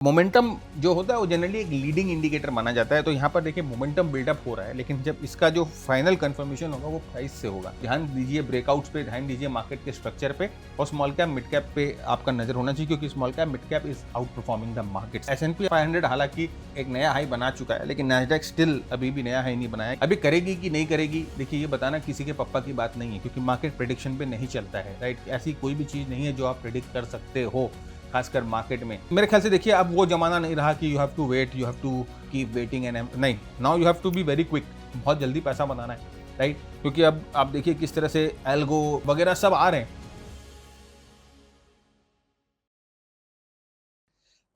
Momentum जो होता है वो जनरली एक लीडिंग इंडिकेटर माना जाता है। तो यहाँ पर देखिए मोमेंटम बिल्डअप हो रहा है, लेकिन जब इसका जो फाइनल कंफर्मेशन होगा वो प्राइस से होगा। ध्यान दीजिए ब्रेकआउट्स पे, ध्यान दीजिए मार्केट के स्ट्रक्चर पे, और स्मॉल कैप मिड कैप पे आपका नजर होना चाहिए, क्योंकि small cap mid cap is out performing the market. S&P 500 हालांकि एक नया हाई बना चुका है, लेकिन नैस्डैक स्टिल अभी भी नया हाई नहीं बनाया। अभी करेगी कि नहीं करेगी, देखिए ये बताना किसी के पप्पा की बात नहीं है, क्योंकि मार्केट प्रेडिक्शन पे नहीं चलता है, राइट। ऐसी कोई भी चीज नहीं है जो आप प्रेडिक्ट कर सकते हो, खासकर मार्केट में। मेरे ख्याल से देखिए अब वो जमाना नहीं रहा कि you have to wait, you have to keep waiting and नहीं, now you have to be very quick. बहुत जल्दी पैसा बनाना है, राइट, क्योंकि अब आप देखिए किस तरह से एल्गो वगैरह सब आ रहे हैं।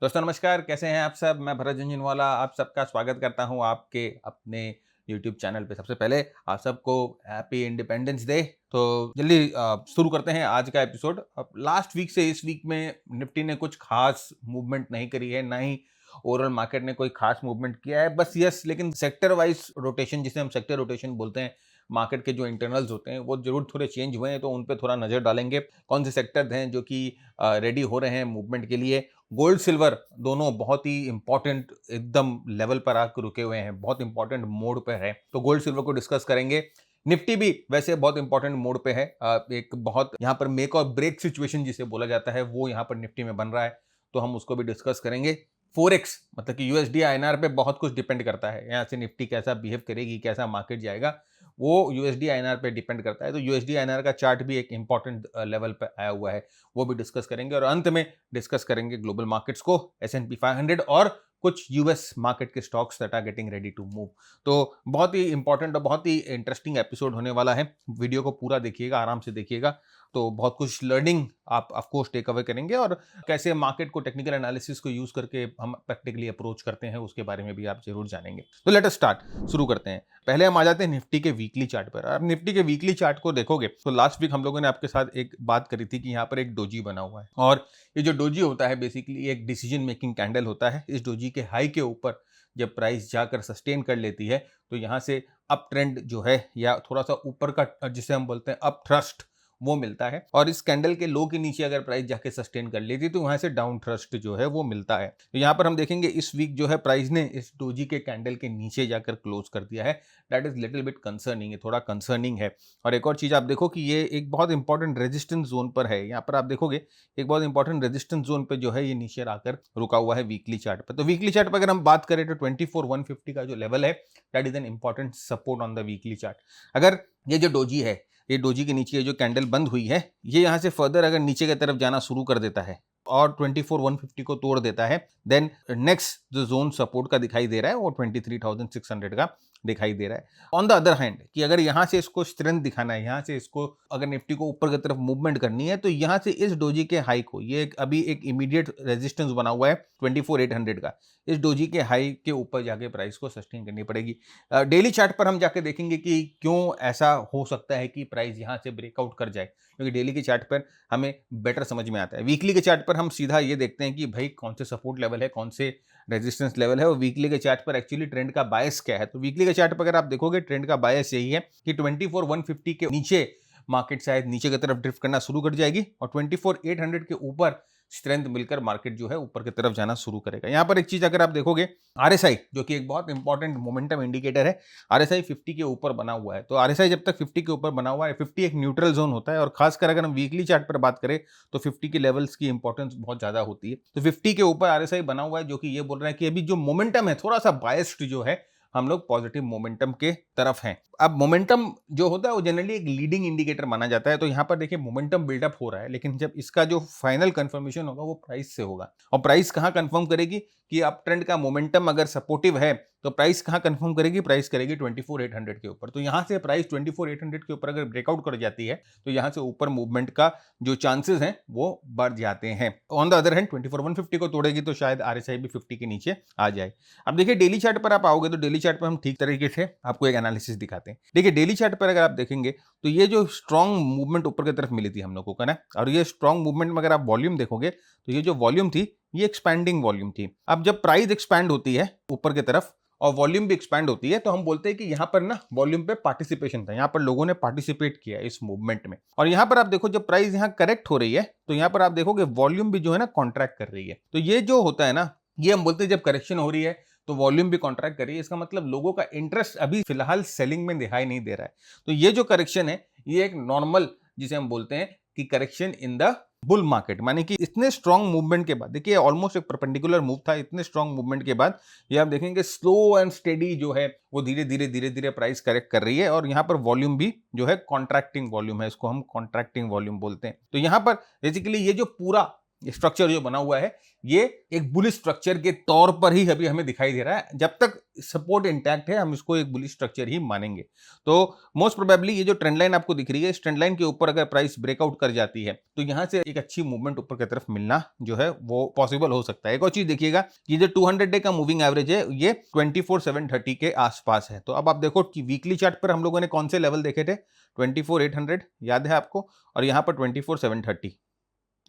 दोस्तों नमस्कार, कैसे हैं आप सब। मैं भरत झुंझुनवाला आप सबका स्वागत करता हूं आपके अपने YouTube चैनल पे। सबसे पहले आप सबको हैप्पी इंडिपेंडेंस डे। तो जल्दी शुरू करते हैं आज का एपिसोड। अब लास्ट वीक से इस वीक में निफ्टी ने कुछ खास मूवमेंट नहीं करी है, ना ही ओवरऑल मार्केट ने कोई खास मूवमेंट किया है। बस यस, लेकिन सेक्टर वाइज रोटेशन, जिसे हम सेक्टर रोटेशन बोलते हैं, मार्केट के जो इंटरनल्स होते हैं वो जरूर थोड़े चेंज हुए हैं, तो उन पे थोड़ा नजर डालेंगे। कौन से सेक्टर हैं जो कि रेडी हो रहे हैं मूवमेंट के लिए। गोल्ड सिल्वर दोनों बहुत ही इंपॉर्टेंट एकदम लेवल पर आकर रुके हुए हैं, बहुत इंपॉर्टेंट मोड पे है, तो गोल्ड सिल्वर को डिस्कस करेंगे। निफ्टी भी वैसे बहुत इंपॉर्टेंट मोड पे है, एक बहुत यहाँ पर मेक और ब्रेक सिचुएशन जिसे बोला जाता है वो यहाँ पर निफ्टी में बन रहा है, तो हम उसको भी डिस्कस करेंगे। फोरेक्स मतलब कि यूएसडी आईएनआर पे बहुत कुछ डिपेंड करता है, यहाँ से निफ्टी कैसा बिहेव करेगी, कैसा मार्केट जाएगा, वो यूएसडी आईएनआर पे डिपेंड करता है। तो यूएसडी आईएनआर का चार्ट भी एक इंपॉर्टेंट लेवल पे आया हुआ है, वो भी डिस्कस करेंगे। और अंत में डिस्कस करेंगे ग्लोबल मार्केट्स को, S&P 500 और कुछ यूएस मार्केट के stocks that are getting ready to move. तो बहुत ही इंपॉर्टेंट और बहुत ही इंटरेस्टिंग एपिसोड होने वाला है। वीडियो को पूरा देखिएगा, आराम से देखिएगा, तो बहुत कुछ लर्निंग आप ऑफ कोर्स टेक अवे करेंगे, और कैसे मार्केट को टेक्निकल एनालिसिस को यूज करके हम प्रैक्टिकली अप्रोच करते हैं उसके बारे में भी आप जरूर जानेंगे। तो लेट अस स्टार्ट, शुरू करते हैं। पहले हम आ जाते हैं निफ्टी के वीकली चार्ट पर। आप निफ्टी के वीकली चार्ट को देखोगे तो लास्ट वीक हम लोगों ने आपके साथ एक बात करी थी कि यहाँ पर एक डोजी बना हुआ है, और ये जो डोजी होता है बेसिकली एक डिसीजन मेकिंग कैंडल होता है। इस डोजी के हाई के ऊपर जब प्राइस जाकर सस्टेन कर लेती है तो यहाँ से अप ट्रेंड जो है, या थोड़ा सा ऊपर का जिसे हम बोलते हैं अप थ्रस्ट, वो मिलता है। और इस कैंडल के लो के नीचे अगर प्राइस जाके सस्टेन कर लेती तो वहां से डाउन थ्रस्ट जो है वो मिलता है। तो यहाँ पर हम देखेंगे इस वीक जो है प्राइस ने इस डोजी के कैंडल के नीचे जाकर क्लोज कर दिया है। That is little bit concerning है, थोड़ा कंसर्निंग है। और एक और चीज आप देखो कि ये एक बहुत इंपॉर्टेंट रेजिस्टेंस जोन पर है। यहाँ पर आप देखोगे एक बहुत इंपॉर्टेंट रेजिस्टेंस जोन पे जो है ये नीचे आकर रुका हुआ है वीकली चार्ट पर। तो वीकली चार्ट पर अगर हम बात करें तो 24,150 का जो लेवल है that is an important support on the weekly chart. अगर ये जो डोजी है, ये डोजी के नीचे जो कैंडल बंद हुई है, ये यहाँ से फर्दर अगर नीचे की तरफ जाना शुरू कर देता है और 24,150 को तोड़ देता है, देन नेक्स्ट जो जोन सपोर्ट का दिखाई दे रहा है वो 23,600 का दिखाई दे रहा है। ऑन द अदर हैंड कि अगर यहाँ से इसको स्ट्रेंथ दिखाना है, यहाँ से इसको अगर निफ्टी को ऊपर की तरफ मूवमेंट करनी है, तो यहाँ से इस डोजी के हाई को, ये अभी एक इमीडिएट रेजिस्टेंस बना हुआ है 24,800 का, इस डोजी के हाई के ऊपर जाके प्राइस को सस्टेन करनी पड़ेगी। डेली चार्ट पर हम जाके देखेंगे कि क्यों ऐसा हो सकता है कि प्राइस यहाँ से ब्रेकआउट कर जाए, क्योंकि डेली के चार्ट पर हमें बेटर समझ में आता है। वीकली के चार्ट पर हम सीधा ये देखते हैं कि भाई कौन से सपोर्ट लेवल है, कौन से रेजिस्टेंस लेवल है, और वीकली के चार्ट पर एक्चुअली ट्रेंड का बायस क्या है। तो वीकली के चार्ट पर अगर आप देखोगे ट्रेंड का बायस यही है कि 24,150 के नीचे मार्केट शायद नीचे की तरफ ड्रिफ्ट करना शुरू कर जाएगी, और 24,800 के ऊपर स्ट्रेंथ मिलकर मार्केट जो है ऊपर की तरफ जाना शुरू करेगा। यहाँ पर एक चीज अगर आप देखोगे, आरएसआई जो कि एक बहुत इंपॉर्टेंट मोमेंटम इंडिकेटर है, आरएसआई 50 के ऊपर बना हुआ है। तो आरएसआई जब तक 50 के ऊपर बना हुआ है, 50 एक न्यूट्रल जोन होता है, और खासकर अगर हम वीकली चार्ट पर बात करें तो 50 के लेवल्स की इंपॉर्टेंस बहुत ज्यादा होती है। तो 50 के ऊपर आरएसआई बना हुआ है, जो कि ये बोल रहा है कि अभी जो मोमेंटम है थोड़ा सा बायस्ड जो है, हम लोग पॉजिटिव मोमेंटम के तरफ हैं। अब मोमेंटम जो होता है वो जनरली एक लीडिंग इंडिकेटर माना जाता है। तो यहाँ पर देखिए मोमेंटम बिल्डअप हो रहा है, लेकिन जब इसका जो फाइनल कंफर्मेशन होगा वो प्राइस से होगा। और प्राइस कहाँ कंफर्म करेगी कि अप ट्रेंड का मोमेंटम अगर सपोर्टिव है, तो प्राइस कहाँ कंफर्म करेगी, प्राइस करेगी 24,800 के ऊपर। तो यहाँ से प्राइस 24,800 के ऊपर अगर ब्रेकआउट कर जाती है तो यहाँ से ऊपर मूवमेंट का जो चांसेस हैं वो बढ़ जाते हैं। ऑन द अदर हैंड 24,150 को तोड़ेगी तो शायद आरएसआई भी 50 के नीचे आ जाए। अब देखिए डेली चार्ट पर आप आओगे तो डेली चार्ट पर हम ठीक तरीके से आपको एक एनालिसिस दिखाते हैं। देखिए डेली चार्ट पर अगर आप देखेंगे तो ये जो स्ट्रॉन्ग मूवमेंट ऊपर की तरफ मिली थी हम लोगों को ना, और ये स्ट्रॉन्ग मूवमेंट में अगर आप वॉल्यूम देखोगे तो ये जो वॉल्यूम थी ये एक्सपैंडिंग वॉल्यूम थी। अब जब प्राइस एक्सपैंड होती है ऊपर की तरफ और वॉल्यूम भी एक्सपैंड होती है, तो हम बोलते हैं कि यहाँ पर ना वॉल्यूम पे पार्टिसिपेशन था, यहाँ पर लोगों ने पार्टिसिपेट किया इस मूवमेंट में। और यहाँ पर आप देखो जब प्राइस यहाँ करेक्ट हो रही है तो यहाँ पर आप देखोगे वॉल्यूम भी जो है ना कॉन्ट्रैक्ट कर रही है। तो ये जो होता है ना, ये हम बोलते हैं जब करेक्शन हो रही है तो वॉल्यूम भी कॉन्ट्रैक्ट कर रही है, इसका मतलब लोगों का इंटरेस्ट अभी फिलहाल सेलिंग में दिखाई नहीं दे रहा है। तो ये जो करेक्शन है ये एक नॉर्मल, जिसे हम बोलते हैं कि correction in the bull market, माने कि इतने स्ट्रॉन्ग मूवमेंट के बाद, देखिए ऑलमोस्ट एक परपेंडिकुलर मूव था, इतने स्ट्रॉन्ग मूवमेंट के बाद ये आप देखेंगे स्लो एंड स्टेडी जो है वो धीरे धीरे प्राइस करेक्ट कर रही है, और यहाँ पर वॉल्यूम भी जो है कॉन्ट्रैक्टिंग वॉल्यूम है, इसको हम कॉन्ट्रैक्टिंग वॉल्यूम बोलते हैं। तो यहाँ पर बेसिकली ये जो पूरा स्ट्रक्चर जो बना हुआ है ये एक बुलिश स्ट्रक्चर के तौर पर ही अभी हमें दिखाई दे रहा है। जब तक सपोर्ट इंटैक्ट है हम इसको एक बुलिश स्ट्रक्चर ही मानेंगे। तो मोस्ट प्रोबेबली ये जो ट्रेंड लाइन आपको दिख रही है, इस ट्रेंड लाइन के ऊपर अगर प्राइस ब्रेकआउट कर जाती है तो यहां से एक अच्छी मूवमेंट ऊपर की तरफ मिलना जो है वो पॉसिबल हो सकता है। एक और चीज देखिएगा, ये जो 200 डे का मूविंग एवरेज है ये 24,730 के आसपास है। तो अब आप देखो कि वीकली चार्ट पर हम लोगों ने कौन से लेवल देखे थे, 24,800 याद है आपको, और यहां पर 24,730।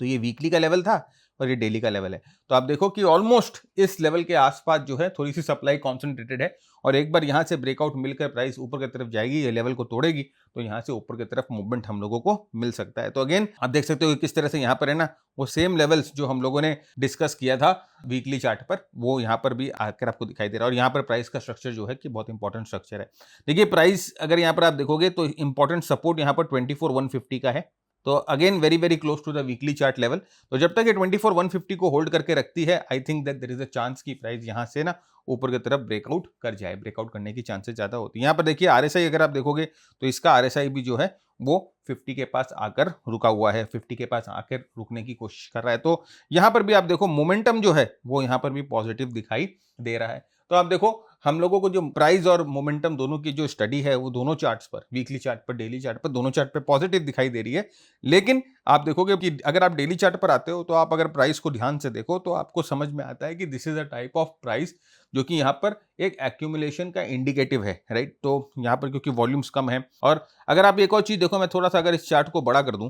तो ये वीकली का लेवल था और ये डेली का लेवल है। तो आप देखो कि ऑलमोस्ट इस लेवल के आसपास जो है थोड़ी सी सप्लाई कॉन्सेंट्रेटेड है, और एक बार यहां से ब्रेकआउट मिलकर प्राइस ऊपर की तरफ जाएगी, ये लेवल को तोड़ेगी, तो यहां से ऊपर की तरफ मूवमेंट हम लोगों को मिल सकता है। तो अगेन आप देख सकते हो कि किस तरह से यहां पर है ना, वो सेम लेवल्स जो हम लोगों ने डिस्कस किया था वीकली चार्ट पर, वो यहां पर भी आकर आपको दिखाई दे रहा है। और यहां पर प्राइस का स्ट्रक्चर जो है कि बहुत इंपॉर्टेंट स्ट्रक्चर है। देखिए प्राइस अगर यहां पर आप देखोगे तो इंपॉर्टेंट सपोर्ट यहां पर 24,150 का है। तो again very very close to the weekly chart level. तो जब तक ये 24,150 को होल्ड करके रखती है, I think that there is a chance की प्राइस यहां से ना ऊपर की तरफ ब्रेकआउट कर जाए, ब्रेकआउट करने की चांसेस ज्यादा होती है। यहां पर देखिए आरएसआई अगर आप देखोगे तो इसका आरएसआई भी जो है वो 50 के पास आकर रुका हुआ है, 50 के पास आकर रुकने की कोशिश कर रहा है। तो यहां पर भी आप देखो मोमेंटम जो है वो यहां पर भी पॉजिटिव दिखाई दे रहा है। तो आप देखो हम लोगों को जो प्राइस और मोमेंटम दोनों की जो स्टडी है वो दोनों चार्ट्स पर, वीकली चार्ट पर, डेली चार्ट पर, दोनों चार्ट पर पॉजिटिव दिखाई दे रही है। लेकिन आप देखोगे कि अगर आप डेली चार्ट पर आते हो तो आप अगर प्राइस को ध्यान से देखो तो आपको समझ में आता है कि this is a type of price जो कि यहाँ पर एक एक्यूमुलेशन का इंडिकेटिव है, राइट। तो यहाँ पर क्योंकि वॉल्यूम्स कम है, और अगर आप एक और चीज देखो, मैं थोड़ा सा अगर इस चार्ट को बड़ा कर दूं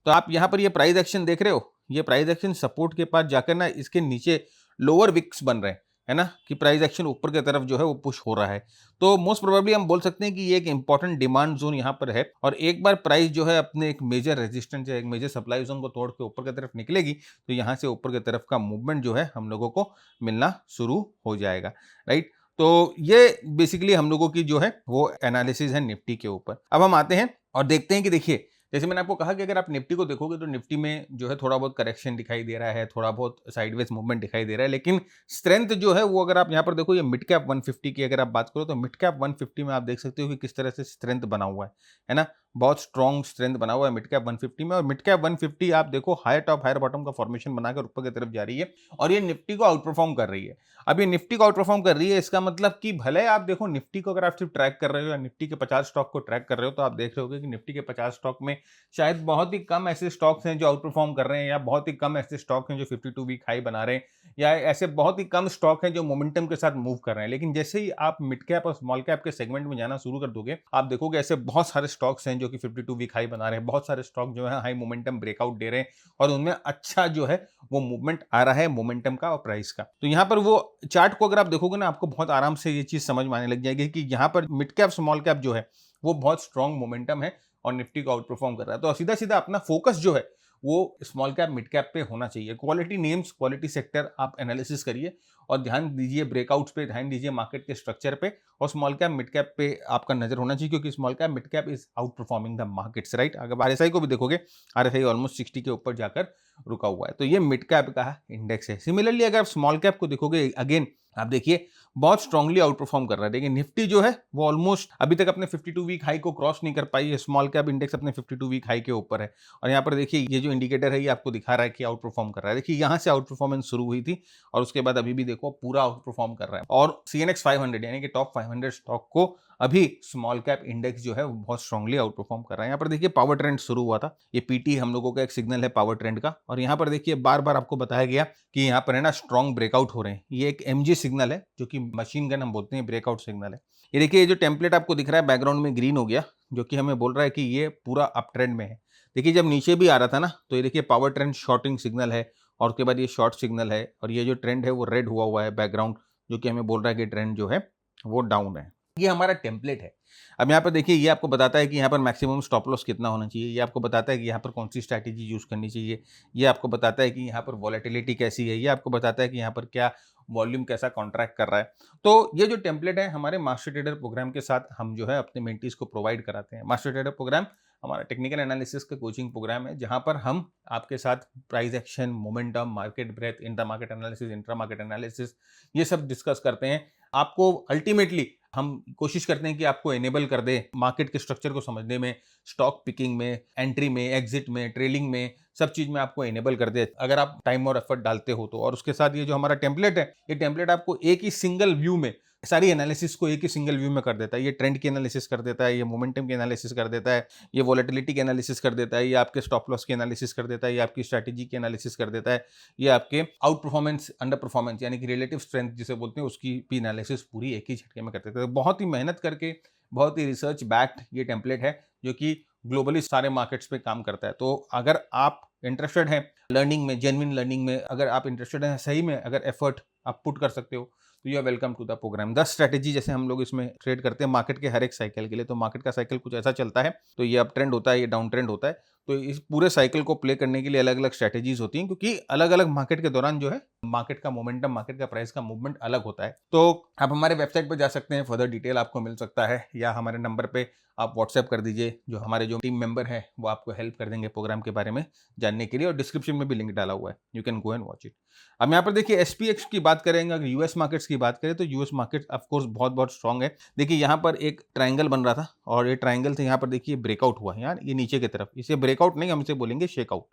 तो आप यहाँ पर ये प्राइस एक्शन देख रहे हो, ये प्राइस एक्शन सपोर्ट के पास जाकर ना इसके नीचे लोअर विक्स बन रहे हैं, है ना, कि प्राइस एक्शन ऊपर की तरफ जो है वो पुश हो रहा है। तो मोस्ट प्रोबेबली हम बोल सकते हैं कि ये एक इंपॉर्टेंट डिमांड जोन यहाँ पर है, और एक बार प्राइस जो है अपने एक मेजर रेजिस्टेंस या एक मेजर सप्लाई जोन को तोड़ के ऊपर की तरफ निकलेगी तो यहाँ से ऊपर की तरफ का मूवमेंट जो है हम लोगों को मिलना शुरू हो जाएगा, राइट। तो ये बेसिकली हम लोगों की जो है वो एनालिसिस है निफ्टी के ऊपर। अब हम आते हैं और देखते हैं कि देखिए जैसे मैंने आपको कहा कि अगर आप निफ्टी को देखोगे तो निफ्टी में जो है थोड़ा बहुत करेक्शन दिखाई दे रहा है, थोड़ा बहुत साइडवेज मूवमेंट दिखाई दे रहा है, लेकिन स्ट्रेंथ जो है वो अगर आप यहाँ पर देखो, ये मिड कैप 150 की अगर आप बात करो तो मिड कैप 150 में आप देख सकते हो कि किस तरह से स्ट्रेंथ बना हुआ है ना, बहुत स्ट्रॉन्ग स्ट्रेंथ बना हुआ है मिड कैप 150 में। और मिड कैप 150 आप देखो हायर टॉप हायर बॉटम का फॉर्मेशन बनाकर ऊपर की तरफ जा रही है, और ये निफ्टी को आउट परफॉर्म कर रही है। अब ये निफ्टी को आउट परफॉर्म कर रही है, इसका मतलब कि भले आप देखो निफ्टी को अगर आप सिर्फ ट्रैक कर रहे हो या निफ्टी के 50 स्टॉक को ट्रैक कर रहे हो तो आप देख रहे होगे कि निफ्टी के 50 स्टॉक में शायद बहुत ही कम ऐसे स्टॉक्स हैं जो आउट परफॉर्म कर रहे हैं, या बहुत ही कम ऐसे स्टॉक हैं जो 52 वीक हाई बना रहे हैं, या ऐसे बहुत ही कम स्टॉक हैं जो मोमेंटम के साथ मूव कर रहे हैं। लेकिन जैसे ही आप मिड कैप और स्मॉल कैप के सेगमेंट में जाना शुरू कर दोगे आप देखोगे ऐसे बहुत सारे स्टॉक्स हैं जो कि 52 वीक हाई बना रहे हैं, बहुत सारे स्टॉक जो है हाई मोमेंटम ब्रेकआउट दे रहे हैं, और उनमें अच्छा जो है वो मूवमेंट आ रहा है मोमेंटम का और प्राइस का। तो यहाँ पर वो चार्ट को अगर आप देखोगे ना आपको बहुत आराम से ये चीज समझ में आने लग जाएगी कि यहाँ पर मिड कैप स्मॉल कैप जो है वो बहुत स्ट्रॉन्ग मोमेंटम है और निफ्टी को आउट परफॉर्म कर रहा है। तो सीधा सीधा अपना फोकस जो है वो स्मॉल कैप मिड कैप पे होना चाहिए। क्वालिटी नेम्स, क्वालिटी सेक्टर आप एनालिसिस करिए और ध्यान दीजिए ब्रेकआउट्स पे, ध्यान दीजिए मार्केट के स्ट्रक्चर पे, और स्मॉल कैप मिड कैप पे आपका नजर होना चाहिए, क्योंकि small cap mid cap is out performing the markets, right. अगर आरएसआई को भी देखोगे, आरएसआई ऑलमोस्ट 60 के ऊपर जाकर रुका हुआ है, तो ये मिड कैप का इंडेक्स है। सिमिलरली अगर आप स्मॉल कैप को देखोगे, अगेन आप देखिए बहुत स्ट्रांगली आउट परफॉर्म कर रहा है। देखिए निफ्टी जो है वो ऑलमोस्ट अभी तक अपने 52 वीक हाई को क्रॉस नहीं कर पाई है, स्मॉल कैप इंडेक्स अपने 52 वीक हाई के ऊपर है, और यहाँ पर देखिए ये जो इंडिकेटर है ये आपको दिखा रहा है कि आउट परफॉर्म कर रहा है। देखिए यहाँ से आउट परफॉर्मेंस शुरू हुई थी और उसके बाद अभी भी देखो पूरा आउट परफॉर्म कर रहा है, और CNX 500 यानी कि टॉप 500 स्टॉक को अभी स्मॉल कैप इंडेक्स जो है वो बहुत स्ट्रांगली आउट परफॉर्म कर रहा है। यहाँ पर देखिए पावर ट्रेंड शुरू हुआ था, ये पीटी हम लोगों का एक सिग्नल है पावर ट्रेंड का, और यहाँ पर देखिए बार बार आपको बताया गया कि यहाँ पर है ना स्ट्रॉन्ग ब्रेकआउट हो रहे हैं। ये एक MG सिग्नल है जो कि मशीन गन हम बोलते हैं, ब्रेकआउट सिग्नल है। ये देखिए ये जो टेम्पलेट आपको दिख रहा है बैकग्राउंड में ग्रीन हो गया, जो कि हमें बोल रहा है कि ये पूरा अप ट्रेंड में है। देखिए जब नीचे भी आ रहा था ना तो ये देखिए पावर ट्रेंड शॉर्टिंग सिग्नल है, और उसके बाद ये शॉर्ट सिग्नल है, और ये जो ट्रेंड है वो रेड हुआ है बैकग्राउंड, जो कि हमें बोल रहा है कि ट्रेंड जो है वो डाउन है। ये हमारा टेम्पलेट है। अब यहाँ पर देखिए ये आपको बताता है कि यहाँ पर मैक्सिमम स्टॉप लॉस कितना होना चाहिए, ये आपको बताता है कि यहाँ पर कौन सी स्ट्रैटेजी यूज़ करनी चाहिए, ये आपको बताता है कि यहाँ पर वॉलेटिलिटी कैसी है, ये आपको बताता है कि यहाँ पर क्या वॉल्यूम कैसा कॉन्ट्रैक्ट कर रहा है। तो ये जो टेम्पलेट है हमारे मास्टर ट्रेडर प्रोग्राम के साथ हम जो है अपने मेंटीज को प्रोवाइड कराते हैं। मास्टर ट्रेडर प्रोग्राम हमारा टेक्निकल एनालिसिस का कोचिंग प्रोग्राम है, जहां पर हम आपके साथ price action, momentum, market breath, inter market analysis, intra market analysis ये सब डिस्कस करते हैं। आपको अल्टीमेटली हम कोशिश करते हैं कि आपको एनेबल कर दे मार्केट के स्ट्रक्चर को समझने में, स्टॉक पिकिंग में, एंट्री में, एग्जिट में, ट्रेलिंग में, सब चीज में आपको एनेबल कर दे अगर आप टाइम और एफर्ट डालते हो तो। और उसके साथ ये जो हमारा टेम्पलेट है, ये टेम्पलेट आपको एक ही सिंगल व्यू में सारी एनालिसिस को एक ही सिंगल व्यू में कर देता है। ये ट्रेंड की एनालिसिस कर देता है, ये मोमेंटम की एनालिसिस कर देता है, ये वॉलेटिलिटी की एनालिसिस कर देता है, ये आपके स्टॉप लॉस की एनालिसिस कर देता है, ये आपकी स्ट्रैटेजी की एनालिसिस कर देता है, ये आपके आउट परफॉर्मेंस, अंडर परफॉर्मेंस यानी कि रिलेटिव स्ट्रेंथ जिसे बोलते हैं उसकी भी एनालिसिस पूरी एक ही झटके में कर देता है। तो बहुत ही मेहनत करके, बहुत ही रिसर्च बैक्ड ये टेम्पलेट है जो कि ग्लोबली सारे मार्केट्स पे काम करता है। तो अगर आप इंटरेस्टेड हैं लर्निंग में, जेन्युइन लर्निंग में, अगर आप इंटरेस्टेड हैं सही में, अगर एफर्ट आप पुट कर सकते हो तो you are welcome to the program. 10 strategy जैसे हम लोग इसमें ट्रेड करते हैं मार्केट के हर एक साइकिल के लिए। तो मार्केट का साइकिल कुछ ऐसा चलता है, तो ये अप ट्रेंड होता है, ये डाउन ट्रेंड होता है, तो इस पूरे साइकिल को प्ले करने के लिए अलग अलग स्ट्रैटेजीज होती हैं, क्योंकि अलग अलग मार्केट के दौरान जो है मार्केट का मोमेंटम, मार्केट का प्राइस का मूवमेंट अलग होता है। तो आप हमारे वेबसाइट पर जा सकते हैं, फर्दर डिटेल आपको मिल सकता है, या हमारे नंबर पे आप व्हाट्सएप कर दीजिए, जो हमारे जो टीम मेंबर है वो आपको हेल्प कर देंगे प्रोग्राम के बारे में जानने के लिए, और डिस्क्रिप्शन में भी लिंक डाला हुआ है, you can go and watch it. अब यहाँ पर देखिए एसपीएक्स की बात करेंगे, अगर यूएस मार्केट्स की बात करें तो यूएस मार्केट ऑफ कोर्स बहुत बहुत स्ट्रांग है। देखिए यहाँ पर एक ट्रायंगल बन रहा था, और ये ट्रायंगल से यहाँ पर देखिए ब्रेकआउट हुआ है यार, ये नीचे की तरफ, इसे ब्रेकआउट नहीं हम इसे बोलेंगे शेकआउट।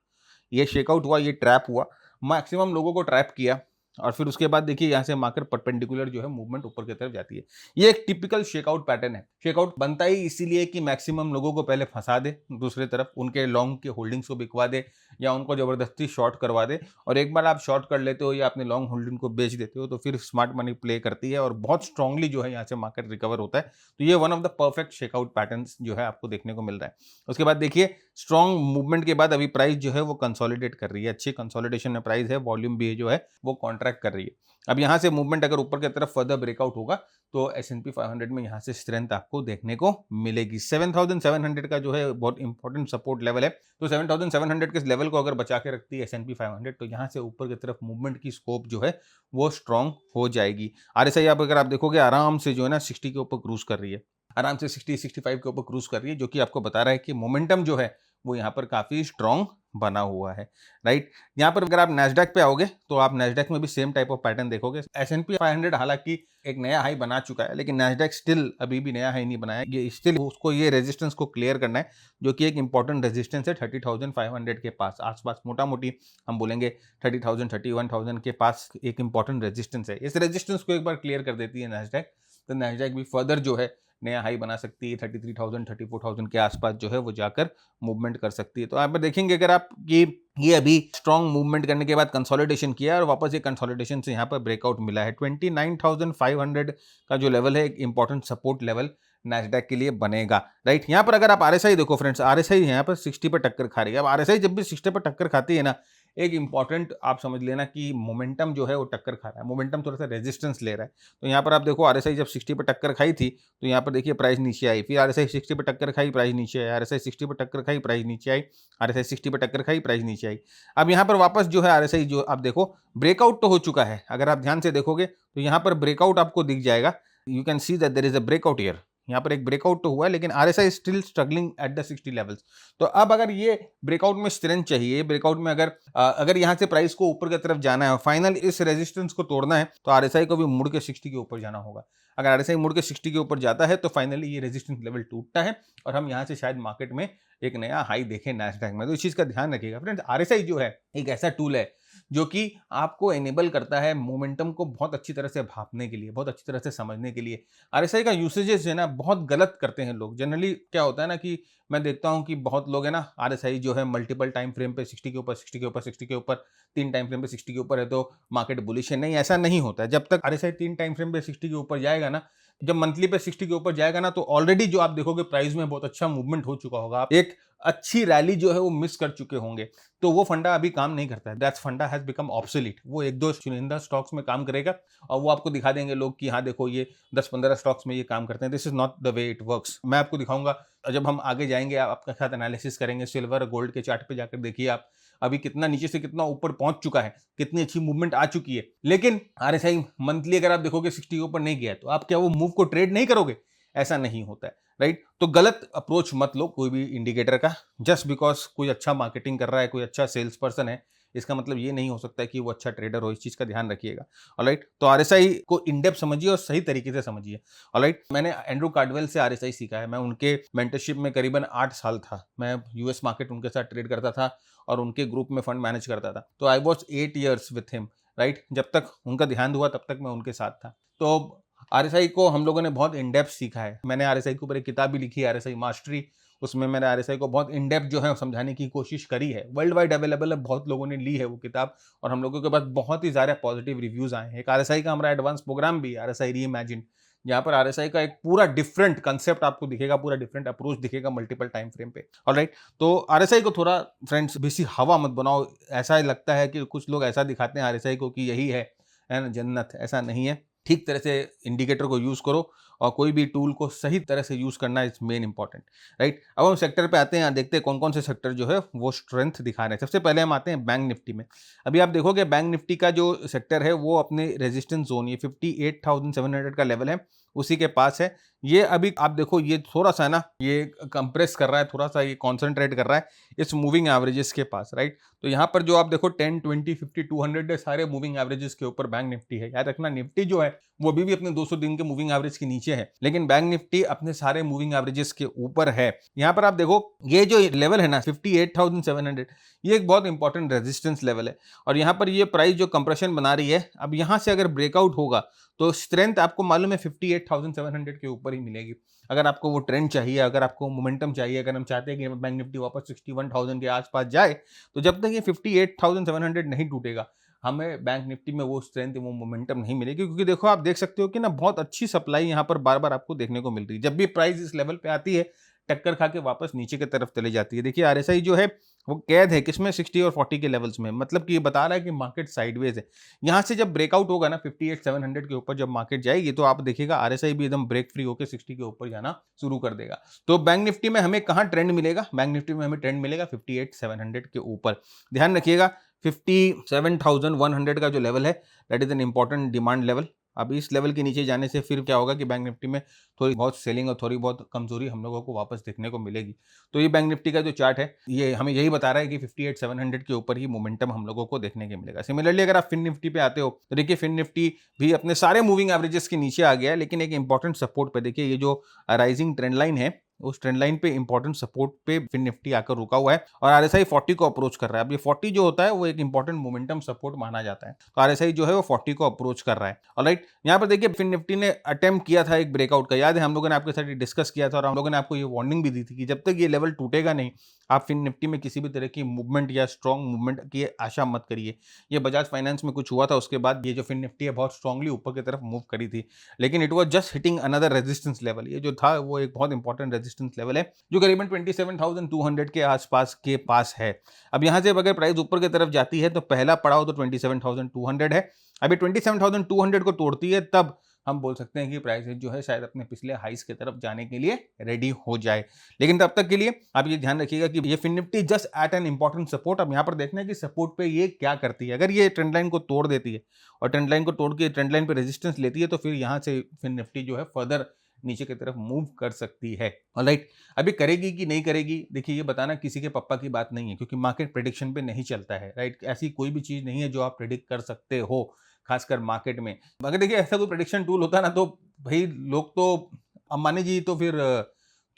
ये शेकआउट हुआ, ये ट्रैप हुआ, मैक्सिमम लोगों को ट्रैप किया, और फिर उसके बाद देखिए यहाँ से मार्केट परपेंडिकुलर जो है मूवमेंट ऊपर की तरफ जाती है। ये एक टिपिकल शेकआउट पैटर्न है। शेकआउट बनता ही इसीलिए कि मैक्सिमम लोगों को पहले फंसा दे, दूसरी तरफ उनके लॉन्ग के होल्डिंग्स को बिकवा दे, या उनको जबरदस्ती शॉर्ट करवा दे, और एक बार आप शॉर्ट कर लेते हो या अपने लॉन्ग होल्डिंग को बेच देते हो तो फिर स्मार्ट मनी प्ले करती है और बहुत स्ट्रांगली जो है यहाँ से मार्केट रिकवर होता है। तो ये one of the perfect shakeout patterns जो है आपको देखने को मिल रहा है। उसके बाद देखिए स्ट्रॉन्ग मूवमेंट के बाद अभी प्राइस जो है वो कंसोलिडेट कर रही है, अच्छी कंसोलिडेशन में प्राइस है, वॉल्यूम भी जो है वो कॉन्ट्रैक्ट कर रही है। अब यहाँ से मूवमेंट अगर ऊपर की तरफ फर्दर ब्रेकआउट होगा तो S&P 500 में यहाँ से स्ट्रेंथ आपको देखने को मिलेगी। 7700 का जो है बहुत इंपॉर्टेंट सपोर्ट लेवल है, तो 7700 के लेवल को अगर बचा के रखती है S&P 500 तो यहाँ से ऊपर की तरफ मूवमेंट की स्कोप जो है वो स्ट्रांग हो जाएगी। RSI अगर आप देखोगे आराम से जो है ना 60 के ऊपर क्रूज कर रही है, आराम से 60-65 के ऊपर क्रूज कर रही है, जो कि आपको बता रहा है कि मोमेंटम जो है वो यहाँ पर काफी स्ट्रांग बना हुआ है, राइट। यहाँ पर अगर आप नैस्डैक पे आओगे तो आप नैस्डैक में भी सेम टाइप ऑफ पैटर्न देखोगे। S&P 500 हालांकि एक नया हाई बना चुका है, लेकिन नैस्डैक स्टिल अभी भी नया हाई नहीं बनाया, ये स्टिल उसको ये रेजिस्टेंस को क्लियर करना है, जो कि एक इंपॉर्टेंट रेजिस्टेंस है 30,500 के पास आसपास, मोटा मोटी हम बोलेंगे 30,000 31,000 के पास एक इंपॉर्टेंट रेजिस्टेंस है। इस रेजिस्टेंस को एक बार क्लियर कर देती है नैस्डैक, तो नैस्डैक भी फर्दर जो है नया हाई बना सकती है, 33,000 34,000 के आसपास जो है वो जाकर मूवमेंट कर सकती है। तो आप देखेंगे अगर आप कि ये अभी स्ट्रॉन्ग मूवमेंट करने के बाद कंसोलिडेशन किया और वापस ये कंसोलिडेशन से यहाँ पर ब्रेकआउट मिला है, 29,500 का जो लेवल है एक इंपॉर्टेंट सपोर्ट लेवल नैस्डैक के लिए बनेगा, राइट। यहाँ पर अगर आप RSI देखो फ्रेंड्स, RSI यहाँ पर 60 पर टक्कर खा रही है। अब RSI जब भी 60 पर टक्कर खाती है ना, एक इंपॉर्टेंट आप समझ लेना कि मोमेंटम जो है वो टक्कर खा रहा है, मोमेंटम थोड़ा सा रेजिस्टेंस ले रहा है। तो यहाँ पर आप देखो RSI जब 60 पर टक्कर खाई थी तो यहाँ पर देखिए प्राइस नीचे आई, फिर RSI 60 पर टक्कर खाई, प्राइस नीचे आई, RSI 60 पर टक्कर खाई, प्राइस नीचे आई, RSI 60 पर टक्कर खाई, प्राइस नीचे आई। अब यहाँ पर वापस जो है RSI जो आप देखो ब्रेकआउट तो हो चुका है, अगर आप ध्यान से देखोगे तो यहाँ पर ब्रेकआउट आपको दिख जाएगा, you can see that there is a breakout here. यहाँ पर एक ब्रेकआउट तो हुआ है, लेकिन RSI still struggling at the 60 levels. तो अब अगर ये ब्रेकआउट में स्ट्रेंथ चाहिए, ब्रेकआउट में अगर यहाँ से प्राइस को ऊपर की तरफ जाना है, फाइनल इस रेजिस्टेंस को तोड़ना है, तो RSI को भी मुड़ के 60 के ऊपर जाना होगा। अगर RSI मुड़ के 60 के ऊपर जाता है तो फाइनली ये रेजिस्टेंस लेवल टूटता है और हम यहाँ से शायद मार्केट में एक नया हाई देखें नैस्डैक में। तो इस चीज का ध्यान रखिएगा फ्रेंड्स। RSI जो है एक ऐसा टूल है जो कि आपको एनेबल करता है मोमेंटम को बहुत अच्छी तरह से भापने के लिए, बहुत अच्छी तरह से समझने के लिए। RSI का यूसेजेस जो है ना बहुत गलत करते हैं लोग। जनरली क्या होता है ना कि मैं देखता हूं कि बहुत लोग है ना RSI जो है मल्टीपल टाइम फ्रेम पे 60 के ऊपर 60 के ऊपर 60 के ऊपर 3 टाइम फ्रेम पे 60 के ऊपर है तो मार्केट बुलिश है। नहीं, ऐसा नहीं होता है। जब तक RSI 3 टाइम फ्रेम पे 60 के ऊपर जाएगा ना जब मंथली पे 60 के ऊपर जाएगा ना, तो ऑलरेडी जो आप देखोगे प्राइस में बहुत अच्छा मूवमेंट हो चुका होगा, आप एक अच्छी रैली जो है वो मिस कर चुके होंगे, तो वो फंडा अभी काम नहीं करता है। दैट्स फंडा हैज बिकम ऑब्सोलीट। वो एक दो चुनिंदा स्टॉक्स में काम करेगा और वो आपको दिखा देंगे लोग कि हाँ देखो ये 10-15 स्टॉक्स में ये काम करते हैं। This is not the way it works. मैं आपको दिखाऊंगा जब हम आगे जाएंगे, आपका साथ एनालिसिस करेंगे। सिल्वर गोल्ड के चार्ट पे जाकर देखिए आप, अभी कितना नीचे से कितना ऊपर पहुंच चुका है, कितनी अच्छी मूवमेंट आ चुकी है। लेकिन आरएसआई मंथली अगर आप देखोगे 60 के ऊपर नहीं गया है, तो आप क्या वो मूव को ट्रेड नहीं करोगे? ऐसा नहीं होता है, राइट? तो गलत अप्रोच मत लो कोई भी इंडिकेटर का। जस्ट बिकॉज कोई अच्छा मार्केटिंग कर रहा है, कोई अच्छा सेल्स पर्सन है, इसका मतलब ये नहीं हो सकता है कि वो अच्छा ट्रेडर हो। इस चीज का ध्यान रखिएगा। ऑलराइट, तो आरएसआई को इन डेप्थ समझिए और सही तरीके से समझिए। ऑलराइट, मैंने एंड्रू कार्डवेल से आरएसआई सीखा है। मैं उनके मेंटरशिप में करीबन 8 साल था। मैं यूएस मार्केट उनके साथ ट्रेड करता था और उनके ग्रुप में फंड मैनेज करता था। तो I was 8 years with him, right? जब तक उनका देहांत हुआ तब तक मैं उनके साथ था। तो आरएसआई को हम लोगों ने बहुत इन डेप्थ सीखा है। मैंने आरएसआई के ऊपर एक किताब भी लिखी है, आरएसआई मास्टरी। उसमें मैंने आरएसआई को बहुत इन डेप्थ जो है समझाने की कोशिश करी है। वर्ल्ड वाइड अवेलेबल है, बहुत लोगों ने ली है वो किताब और हम लोगों के पास बहुत ही सारे पॉजिटिव रिव्यूज आए हैं। एक आरएसआई का हमारा एडवांस प्रोग्राम भी, आरएसआई रीइमेजिन, जहाँ पर आरएसआई का एक पूरा डिफरेंट कंसेप्ट आपको दिखेगा, पूरा डिफरेंट अप्रोच दिखेगा मल्टीपल टाइम फ्रेम पे। ऑलराइट, तो आरएसआई को थोड़ा फ्रेंड्स बेसी हवा मत बनाओ। ऐसा लगता है कि कुछ लोग ऐसा दिखाते हैं आरएसआई को कि यही है ना जन्नत, ऐसा नहीं है। ठीक तरह से इंडिकेटर को यूज करो और कोई भी टूल को सही तरह से यूज करना इज मेन इंपॉर्टेंट, राइट? अब हम सेक्टर पे आते हैं, देखते हैं कौन कौन से सेक्टर जो है वो स्ट्रेंथ दिखा रहे हैं। सबसे पहले हम आते हैं बैंक निफ्टी में। अभी आप देखोगे बैंक निफ्टी का जो सेक्टर है वो अपने रेजिस्टेंस जोन, ये 58,700 का लेवल है, उसी के पास है। ये अभी आप देखो ये थोड़ा सा ना ये कंप्रेस कर रहा है, थोड़ा सा ये कॉन्सेंट्रेट कर रहा है इस मूविंग एवरेजेस के पास, राइट? तो यहाँ पर जो आप देखो 10, 20, 50, 200 सारे मूविंग एवरेजेस के ऊपर बैंक निफ्टी है। याद रखना, निफ्टी जो है वो अभी भी अपने 200 दिन के मूविंग एवरेज के नीचे है, लेकिन बैंक निफ्टी अपने सारे मूविंग एवरेजेस के ऊपर है। यहाँ पर आप देखो ये जो लेवल है ना 58,700, ये एक बहुत इंपॉर्टेंट रेजिस्टेंस लेवल है और यहाँ पर ये प्राइस जो कंप्रेशन बना रही है, अब यहाँ से अगर ब्रेकआउट होगा तो स्ट्रेंथ आपको मालूम है 58,700 के ऊपर ही मिलेगी। अगर आपको वो ट्रेंड चाहिए, अगर आपको मोमेंटम चाहिए, अगर हम चाहते हैं कि बैंक निफ्टी वापस 61,000 के आसपास जाए, तो जब तक ये 58,700 नहीं टूटेगा, हमें बैंक निफ्टी में वो स्ट्रेंथ, वो मोमेंटम नहीं मिलेगी। क्योंकि देखो आप देख सकते हो कि ना बहुत अच्छी सप्लाई यहाँ पर बार बार आपको देखने को मिल रही है। जब भी प्राइस इस लेवल पे आती है, टक्कर खा के वापस नीचे की तरफ चली जाती है। देखिए आरएसआई जो है वो कैद है किसमें, 60 और 40 के लेवल्स में। मतलब कि ये बता रहा है कि मार्केट साइडवेज है। यहाँ से जब ब्रेकआउट होगा ना 58,700 के ऊपर जब मार्केट जाएगी, तो आप देखिएगा आरएसआई भी एकदम ब्रेक फ्री होकर 60 के ऊपर जाना शुरू कर देगा। तो बैंक निफ्टी में हमें कहाँ ट्रेंड मिलेगा? बैंक निफ्टी में हमें ट्रेंड मिलेगा 58,700 के ऊपर। ध्यान रखिएगा 57,100 का जो लेवल है, that is an important demand level. अब इस लेवल के नीचे जाने से फिर क्या होगा कि बैंक निफ्टी में थोड़ी बहुत सेलिंग और थोड़ी बहुत कमजोरी हम लोगों को वापस देखने को मिलेगी। तो ये बैंक निफ्टी का जो चार्ट है ये हमें यही बता रहा है कि 58,700 के ऊपर ही मोमेंटम हम लोगों को देखने को मिलेगा। सिमिलरली अगर आप फिन निफ्टी पे आते हो तो देखिए फिन निफ्टी भी अपने सारे मूविंग एवरेजेस के नीचे आ गया है, लेकिन एक इंपॉर्टेंट सपोर्ट पे देखिए, ये जो राइजिंग ट्रेंड लाइन है उस ट्रेंड लाइन पे इंपॉर्टेंट सपोर्ट पे फिन निफ्टी आकर रुका हुआ है और आरएसआई 40 को अप्रोच कर रहा है। अब ये 40 जो होता है वो एक इंपॉर्टेंट मोमेंटम सपोर्ट माना जाता है, तो आरएसआई जो है वो 40 को अप्रोच कर रहा है। ऑलराइट, यहाँ पर देखिए फिन निफ्टी ने अटेम्प्ट किया था एक ब्रेकआउट का, याद है हम लोगों ने आपके साथ डिस्कस किया था और हम लोगों ने आपको ये वार्निंग भी दी थी कि जब तक ये लेवल टूटेगा नहीं, आप फिन निफ्टी में किसी भी तरह की मूवमेंट या स्ट्रॉन्ग मूवमेंट की आशा मत करिए। ये बजाज फाइनेंस में कुछ हुआ था, उसके बाद ये जो फिन निफ्टी है बहुत स्ट्रांगली ऊपर की तरफ मूव करी थी, लेकिन it was just hitting another resistance level. ये जो था वो एक बहुत इंपॉर्टेंट रेजिस्टेंस लेवल है जो करीबन 27,200 के आसपास के पास है। अब यहां से अगर प्राइस ऊपर की तरफ जाती है तो पहला पड़ाव तो 27,200 है। अभी 27,200 को तोड़ती है तब हम बोल सकते हैं कि प्राइस जो है शायद अपने पिछले हाइस की तरफ जाने के लिए रेडी हो जाए। लेकिन तब तक के लिए आप ये ध्यान रखिएगा कि ये Fin Nifty just at an important support. अब यहाँ पर देखना है कि सपोर्ट पे ये क्या करती है। अगर ये ट्रेंड लाइन को तोड़ देती है और ट्रेंड लाइन को तोड़ के ट्रेंड लाइन पे रेजिस्टेंस लेती है, तो फिर यहाँ से फिन निफ्टी जो है फर्दर नीचे की तरफ मूव कर सकती है। ऑलराइट, अभी करेगी कि नहीं करेगी, देखिए ये बताना किसी के पप्पा की बात नहीं है, क्योंकि मार्केट प्रेडिक्शन पे नहीं चलता है, राइट? ऐसी कोई भी चीज नहीं है जो आप प्रेडिक्ट कर सकते हो, खासकर मार्केट में। अगर देखिए ऐसा कोई प्रेडिक्शन टूल होता ना, तो भाई लोग तो अंबानी जी तो फिर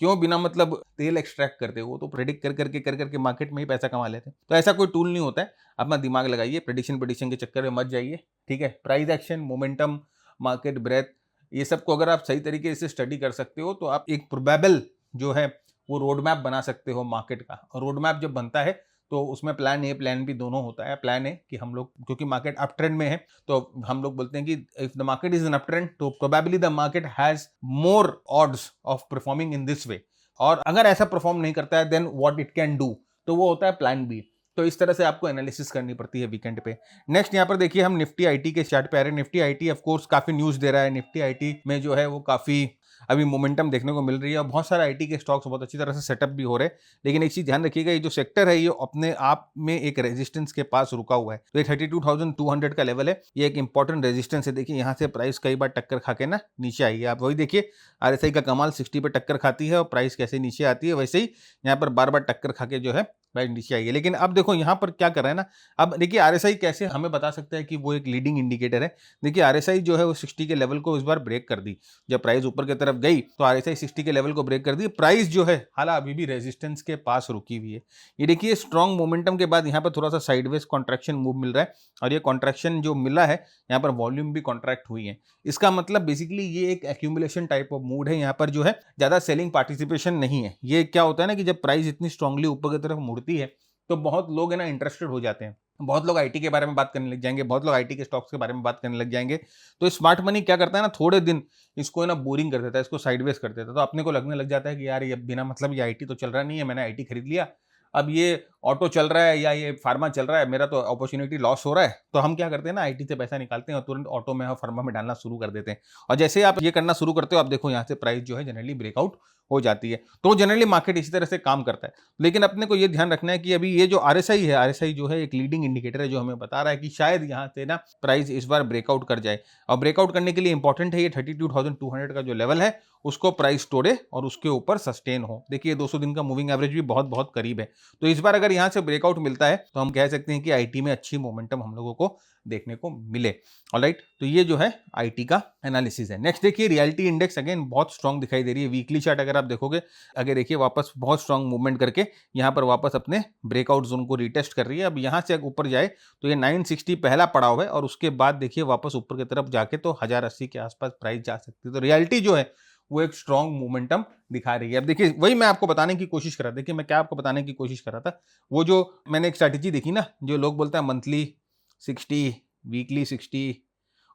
क्यों बिना मतलब तेल एक्सट्रैक्ट करते, वो तो प्रेडिक्ट कर करके मार्केट में ही पैसा कमा लेते हैं। तो ऐसा कोई टूल नहीं होता है, अपना दिमाग लगाइए, प्रेडिक्शन के चक्कर में मत जाइए, ठीक है? Price action, momentum, market breath, ये सब को अगर आप सही तरीके से स्टडी कर सकते हो तो आप एक प्रोबेबल जो है वो रोड मैप बना सकते हो मार्केट का। और रोड मैप जब बनता है तो उसमें प्लान ए प्लान बी दोनों होता है। प्लान ए कि हम लोग, क्योंकि मार्केट अप ट्रेंड में है, तो हम लोग बोलते हैं कि if the market is in up trend तो probably the market has more odds of performing in this way, और अगर ऐसा परफॉर्म नहीं करता है then what it can do, तो वो होता है प्लान बी। तो इस तरह से आपको एनालिसिस करनी पड़ती है वीकेंड पे। नेक्स्ट यहाँ पर देखिए हम निफ्टी आईटी के चार्ट पे आ रहे हैं। निफ्टी आईटी ऑफ कोर्स काफी न्यूज दे रहा है। निफ्टी आईटी में जो है वो काफी अभी मोमेंटम देखने को मिल रही है और बहुत सारे आईटी के स्टॉक्स बहुत अच्छी तरह से सेटअप भी हो रहे हैं। लेकिन एक चीज ध्यान रखिएगा, ये जो सेक्टर है ये अपने आप में एक रेजिस्टेंस के पास रुका हुआ है। तो ये 32,200 का लेवल है, ये एक इंपॉर्टेंट रेजिस्टेंस है। देखिए यहाँ से प्राइस कई बार टक्कर खा के ना नीचे आई है। आप वही देखिए आरएसआई का कमाल 60 पे टक्कर खाती है और प्राइस कैसे नीचे आती है, वैसे ही यहाँ पर बार बार टक्कर खा के जो है प्राइस नीचे आई है। लेकिन अब देखो यहाँ पर क्या कर रहा है ना, अब देखिए आरएसआई कैसे हमें बता सकता है कि वो एक लीडिंग इंडिकेटर है। देखिए आरएसआई जो है वो 60 के लेवल को इस बार ब्रेक कर दी। जब प्राइस ऊपर की तरफ गई तो आरएसआई 60 के लेवल को ब्रेक कर दी। प्राइस जो है हालांकि अभी भी रेजिस्टेंस के पास रुकी हुई है। ये देखिए स्ट्रॉन्ग मोमेंटम के बाद यहाँ पर थोड़ा सा साइडवेज कॉन्ट्रैक्शन मूव मिल रहा है, और ये कॉन्ट्रैक्शन जो मिला है यहाँ पर वॉल्यूम भी कॉन्ट्रैक्ट हुई है। इसका मतलब बेसिकली ये एक एक्यूमुलेशन टाइप ऑफ मूड है। यहाँ पर जो है ज्यादा सेलिंग पार्टिसिपेशन नहीं है। ये क्या होता है ना कि जब प्राइस इतनी स्ट्रांगली ऊपर की तरफ मुड़ती है तो बहुत लोग है ना इंटरेस्टेड हो जाते हैं, बहुत लोग आईटी के बारे में बात करने लग जाएंगे, बहुत लोग आईटी के स्टॉक्स के बारे में बात करने लग जाएंगे। तो स्मार्ट मनी क्या करता है ना, थोड़े दिन इसको ना बोरिंग कर देता है, इसको साइडवेज कर देता है। तो अपने को लगने लग जाता है कि यार ये बिना मतलब ये आईटी तो चल रहा नहीं है, मैंने आईटी खरीद लिया, अब ये ऑटो चल रहा है या ये फार्मा चल रहा है, मेरा तो अपॉर्चुनिटी लॉस हो रहा है। तो हम क्या करते हैं ना, आईटी से पैसा निकालते हैं और तुरंत ऑटो में और फार्मा में डालना शुरू कर देते हैं। और जैसे आप ये करना शुरू करते हो, आप देखो यहाँ से प्राइस जो है जनरली ब्रेकआउट हो जाती है। तो जनरली मार्केट इसी तरह से काम करता है। लेकिन अपने को ये ध्यान रखना है कि अभी ये जो आरएसआई है, आरएसआई जो है एक लीडिंग इंडिकेटर है जो हमें बता रहा है कि शायद यहाँ से ना प्राइस इस बार ब्रेकआउट कर जाए। और ब्रेकआउट करने के लिए इंपॉर्टेंट है ये 32,200 का जो लेवल है उसको प्राइस तोड़े और उसके ऊपर सस्टेन हो। देखिए 200 दिन का मूविंग एवरेज भी बहुत बहुत करीब है। तो इस बार अगर यहाँ से ब्रेकआउट मिलता है तो हम कह सकते हैं कि आईटी में अच्छी मोमेंटम हम लोगों को देखने को मिले। ऑलराइट, तो ये जो है आईटी का एनालिसिस है। नेक्स्ट देखिए रियलिटी इंडेक्स अगेन बहुत स्ट्रांग दिखाई दे रही है। वीकली चार्ट अगर आप देखोगे, अगर देखिए वापस बहुत स्ट्रांग मूवमेंट करके यहाँ पर वापस अपने ब्रेकआउट जोन को रिटेस्ट कर रही है। अब यहाँ से ऊपर जाए तो ये 960 पहला पड़ाव है और उसके बाद देखिए वापस ऊपर की तरफ जाके तो 1080 के आसपास प्राइस जा सकती है। तो रियलिटी जो है वो एक स्ट्रॉन्ग मोमेंटम दिखा रही है। अब देखिए वही मैं आपको बताने की कोशिश कर रहा था। देखिए मैं क्या आपको बताने की कोशिश कर रहा था, वो जो मैंने एक स्ट्रैटेजी देखी ना, जो लोग बोलते हैं मंथली 60, वीकली 60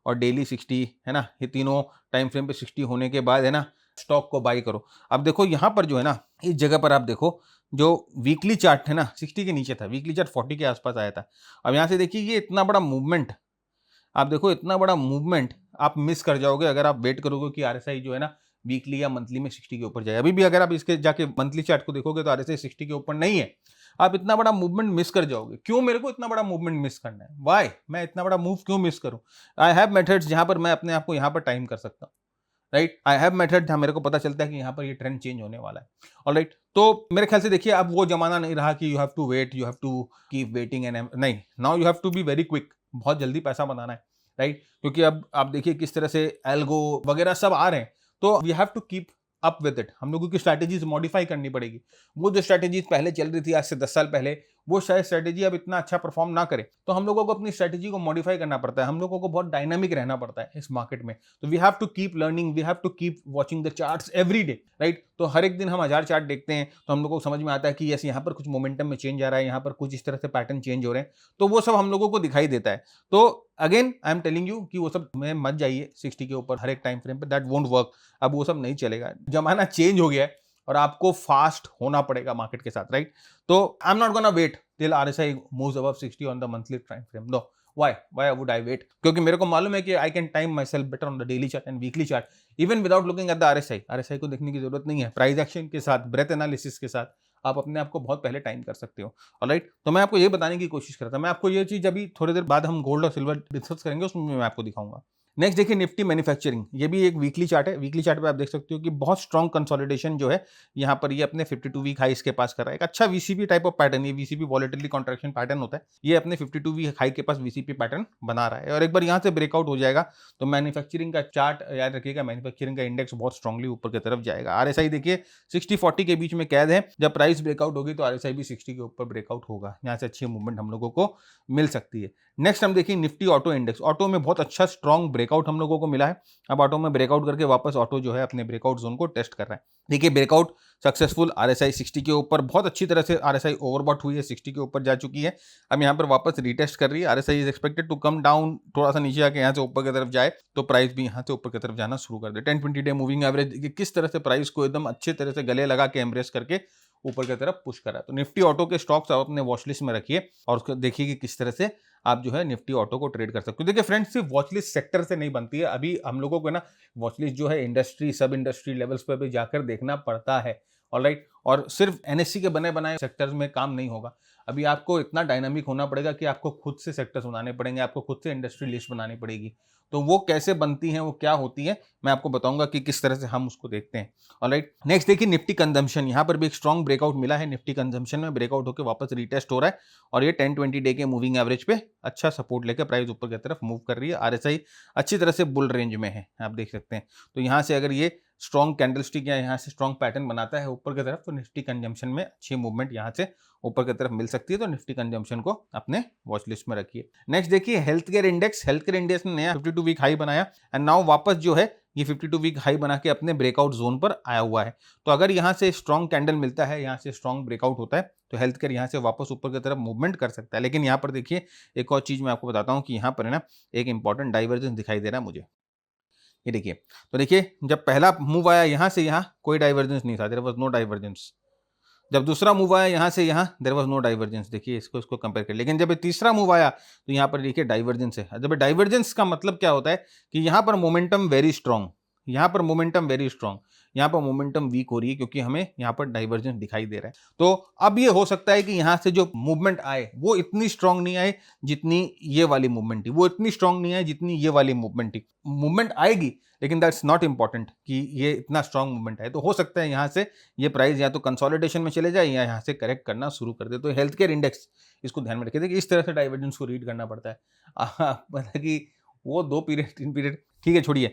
और डेली 60 है ना, ये तीनों टाइम फ्रेम पे 60 होने के बाद है ना स्टॉक को बाई करो। अब देखो यहाँ पर जो है ना, इस जगह पर आप देखो जो वीकली चार्ट है ना 60 के नीचे था, वीकली चार्ट 40 के आसपास आया था। अब यहाँ से देखिए ये इतना बड़ा मूवमेंट, आप देखो इतना बड़ा मूवमेंट आप मिस कर जाओगे अगर आप वेट करोगे कि आरएसआई जो है ना वीकली या मंथली में 60 के ऊपर जाए। अभी भी अगर आप इसके जाके मंथली चार्ट को देखोगे तो आरएसआई 60 के ऊपर नहीं है। आप इतना बड़ा मूवमेंट मिस कर जाओगे। क्यों मेरे को इतना बड़ा मूवमेंट मिस करना है? वाई मैं इतना बड़ा मूव क्यों मिस करूं? आई हैव मेथड्स जहां पर मैं अपने आप को यहां पर टाइम कर सकता हूं। राइट, आई हैव मेथड जहां मेरे को पता चलता है कि यहाँ पर ये ट्रेंड चेंज होने वाला है। ऑलराइट, तो मेरे ख्याल से देखिए अब वो जमाना नहीं रहा कि you have to wait, you have to keep waiting and नहीं, now you have to be very quick. बहुत जल्दी पैसा बनाना है। राइट, क्योंकि अब आप देखिए किस तरह से एल्गो वगैरह सब आ रहे हैं, तो we have to keep up with it. हम लोगों की स्ट्रैटेजीज मॉडिफाई करनी पड़ेगी। वो जो स्ट्रैटेजीज पहले चल रही थी आज से 10 साल पहले, वो शायद स्ट्रैटेजी अब इतना अच्छा परफॉर्म ना करे, तो हम लोगों को अपनी स्ट्रैटेजी को मॉडिफाई करना पड़ता है। हम लोगों को बहुत डायनामिक रहना पड़ता है इस मार्केट में। तो we have to keep learning, we have to keep watching the charts every day. Right, तो हर एक दिन हम 1000 चार्ट देखते हैं तो हम लोगों को समझ में आता है कि यस यहाँ पर कुछ मोमेंटम में चेंज आ रहा है, यहाँ पर कुछ इस तरह से पैटर्न चेंज हो रहे हैं, तो वो सब हम लोगों को दिखाई देता है। तो again I am telling you कि वो सब में मत जाइए 60 के ऊपर हर एक टाइम फ्रेम पे, दैट वोंट वर्क। अब वो सब नहीं चलेगा, जमाना चेंज हो गया है और आपको फास्ट होना पड़ेगा मार्केट के साथ। राइट, तो I am not gonna wait till RSI moves above 60 on the monthly time frame. No, why would I wait? क्योंकि मेरे को मालूम है कि I can time myself better on the daily chart and weekly chart even without looking at the RSI। RSI को देखने की जरूरत नहीं है। प्राइस एक्शन के साथ, ब्रेथ एनालिसिस के साथ आप अपने आप को बहुत पहले टाइम कर सकते हो। ऑलराइट, तो मैं आपको ये बताने की कोशिश कर रहा था। मैं आपको ये चीज अभी थोड़ी देर बाद हम गोल्ड और सिल्वर डिस्कस करेंगे, उसमें मैं आपको दिखाऊंगा। नेक्स्ट देखिए निफ्टी मैन्युफैक्चरिंग, ये भी एक वीकली चार्ट है। वीकली चार्ट पे आप देख सकते हो कि बहुत स्ट्रॉन्ग कंसोलिडेशन जो है यहाँ पर ये अपने 52 वीक हाई के पास कर रहा है। एक अच्छा वीसीपी टाइप ऑफ पैटर्न, ये वीसीपी वॉलेटिलिटी कॉन्ट्रैक्शन पैटर्न होता है, ये अपने 52 वीक हाई के पास वीसीपी पैटर्न बना रहा है। और एक बार यहाँ से ब्रेकआउट हो जाएगा तो मैन्युफैक्चरिंग का चार्ट याद रखिएगा, मैन्युफैक्चरिंग का इंडेक्स बहुत स्ट्रांगली ऊपर की तरफ जाएगा। आरएसआई देखिए 60-40 के बीच में कैद है। जब प्राइस ब्रेकआउट होगी तो आरएसआई भी 60 के ऊपर ब्रेकआउट होगा, यहाँ से अच्छी मूवमेंट हम लोगों को मिल सकती है। नेक्स्ट हम देखिए निफ्टी ऑटो इंडेक्स। ऑटो में बहुत अच्छा स्ट्रॉन्ग ब्रेकआउट हम लोगों को मिला है। अब ऑटो में ब्रेकआउट करके वापस ऑटो जो है अपने ब्रेकआउट जोन को टेस्ट कर रहा है। देखिए ब्रेकआउट सक्सेसफुल, RSI 60 के ऊपर बहुत अच्छी तरह से RSI ओवरबॉट हुई है, 60 के ऊपर जा चुकी है। अब यहाँ पर वापस रीटेस्ट कर रही है। RSI is expected to come down, थोड़ा सा नीचे आके यहाँ से ऊपर की तरफ जाए तो प्राइस भी यहाँ से ऊपर की तरफ जाना शुरू कर दे। 10-20 डे मूविंग एवरेज किस तरह से प्राइस को एकदम अच्छे तरह से गले लगा के एम्ब्रेस करके ऊपर की तरफ पुश करा। तो निफ्टी ऑटो के स्टॉक्स आप अपने वॉच लिस्ट में रखिए और उसको देखिए कि किस तरह से आप जो है निफ्टी ऑटो को ट्रेड कर सकते हो। देखिए फ्रेंड्स, सिर्फ वॉच लिस्ट सेक्टर से नहीं बनती है। अभी हम लोगों को ना वॉच लिस्ट जो है इंडस्ट्री, सब इंडस्ट्री लेवल्स पर भी जाकर देखना पड़ता है। ऑलराइट, और सिर्फ NSE के बने बनाए सेक्टर्स में काम नहीं होगा। अभी आपको इतना डायनामिक होना पड़ेगा कि आपको खुद से सेक्टर्स बनाने पड़ेंगे, आपको खुद से इंडस्ट्री लिस्ट बनानी पड़ेगी। तो वो कैसे बनती हैं, वो क्या होती है, मैं आपको बताऊंगा कि किस तरह से हम उसको देखते हैं। ऑलराइट, नेक्स्ट देखिए निफ्टी कंजम्पशन। यहाँ पर भी एक स्ट्रॉन्ग ब्रेकआउट मिला है। निफ्टी कंजम्पशन में ब्रेकआउट होकर वापस रीटेस्ट हो रहा है और ये 10-20 डे के मूविंग एवरेज पे अच्छा सपोर्ट लेकर प्राइस ऊपर की तरफ मूव कर रही है। RSI अच्छी तरह से बुल रेंज में है, आप देख सकते हैं। तो यहाँ से अगर ये स्ट्रॉन्ग कैंडलस्टिक या यहाँ से स्ट्रॉन्ग पैटर्न बनाता है ऊपर की तरफ, तो निफ्टी कंजम्पशन में अच्छी मूवमेंट यहाँ से ऊपर की तरफ मिल सकती है। तो निफ्टी कंजम्पशन को अपने वॉच लिस्ट में रखिए। नेक्स्ट देखिए health care index. Health care index ने नया 52 वीक हाई बनाया एंड नाउ वापस जो है ये 52 वीक हाई बना के अपने ब्रेकआउट जोन पर आया हुआ है। तो अगर यहाँ से स्ट्रॉन्ग कैंडल मिलता है, यहाँ से स्ट्रॉन्ग ब्रेकआउट होता है, तो हेल्थ केयर यहाँ से वापस ऊपर की तरफ मूवमेंट कर सकता है। लेकिन यहाँ पर देखिए एक और चीज मैं आपको बताता हूँ कि यहाँ पर है ना एक इंपॉर्टेंट डाइवर्जेंस दिखाई दे रहा है मुझे। ये देखिए, तो देखिए जब पहला मूव आया यहाँ से यहाँ कोई डाइवर्जेंस नहीं था, देयर वाज नो डाइवर्जेंस। जब दूसरा मूव आया यहाँ से यहाँ, देयर वाज नो डाइवर्जेंस। देखिए इसको कंपेयर कर। लेकिन जब ये तीसरा मूव आया तो यहाँ पर देखिए डाइवर्जेंस है। जब डाइवर्जेंस का मतलब क्या होता है कि यहाँ पर मोमेंटम वेरी स्ट्रॉन्ग, यहाँ पर मोमेंटम वेरी स्ट्रॉन्ग, यहाँ पर मोमेंटम वीक हो रही है क्योंकि हमें यहाँ पर डाइवर्जेंस दिखाई दे रहा है। तो अब ये हो सकता है कि यहाँ से जो मूवमेंट आए वो इतनी स्ट्रॉन्ग नहीं आए जितनी ये वाली मूवमेंट थी, वो इतनी स्ट्रॉन्ग नहीं आए जितनी ये वाली मूवमेंट थी। मूवमेंट आएगी लेकिन दैट्स नॉट इंपॉर्टेंट कि ये इतना स्ट्रॉन्ग मूवमेंट आए। तो हो सकता है यहाँ से ये प्राइस या तो कंसोलिडेशन में चले जाए या यहाँ से करेक्ट करना शुरू कर दे। तो हेल्थ केयर इंडेक्स इसको ध्यान में रखिए। देखिए इस तरह से डाइवर्जेंस को रीड करना पड़ता है। मतलब कि वो 2 पीरियड 3 पीरियड, ठीक है छोड़िए।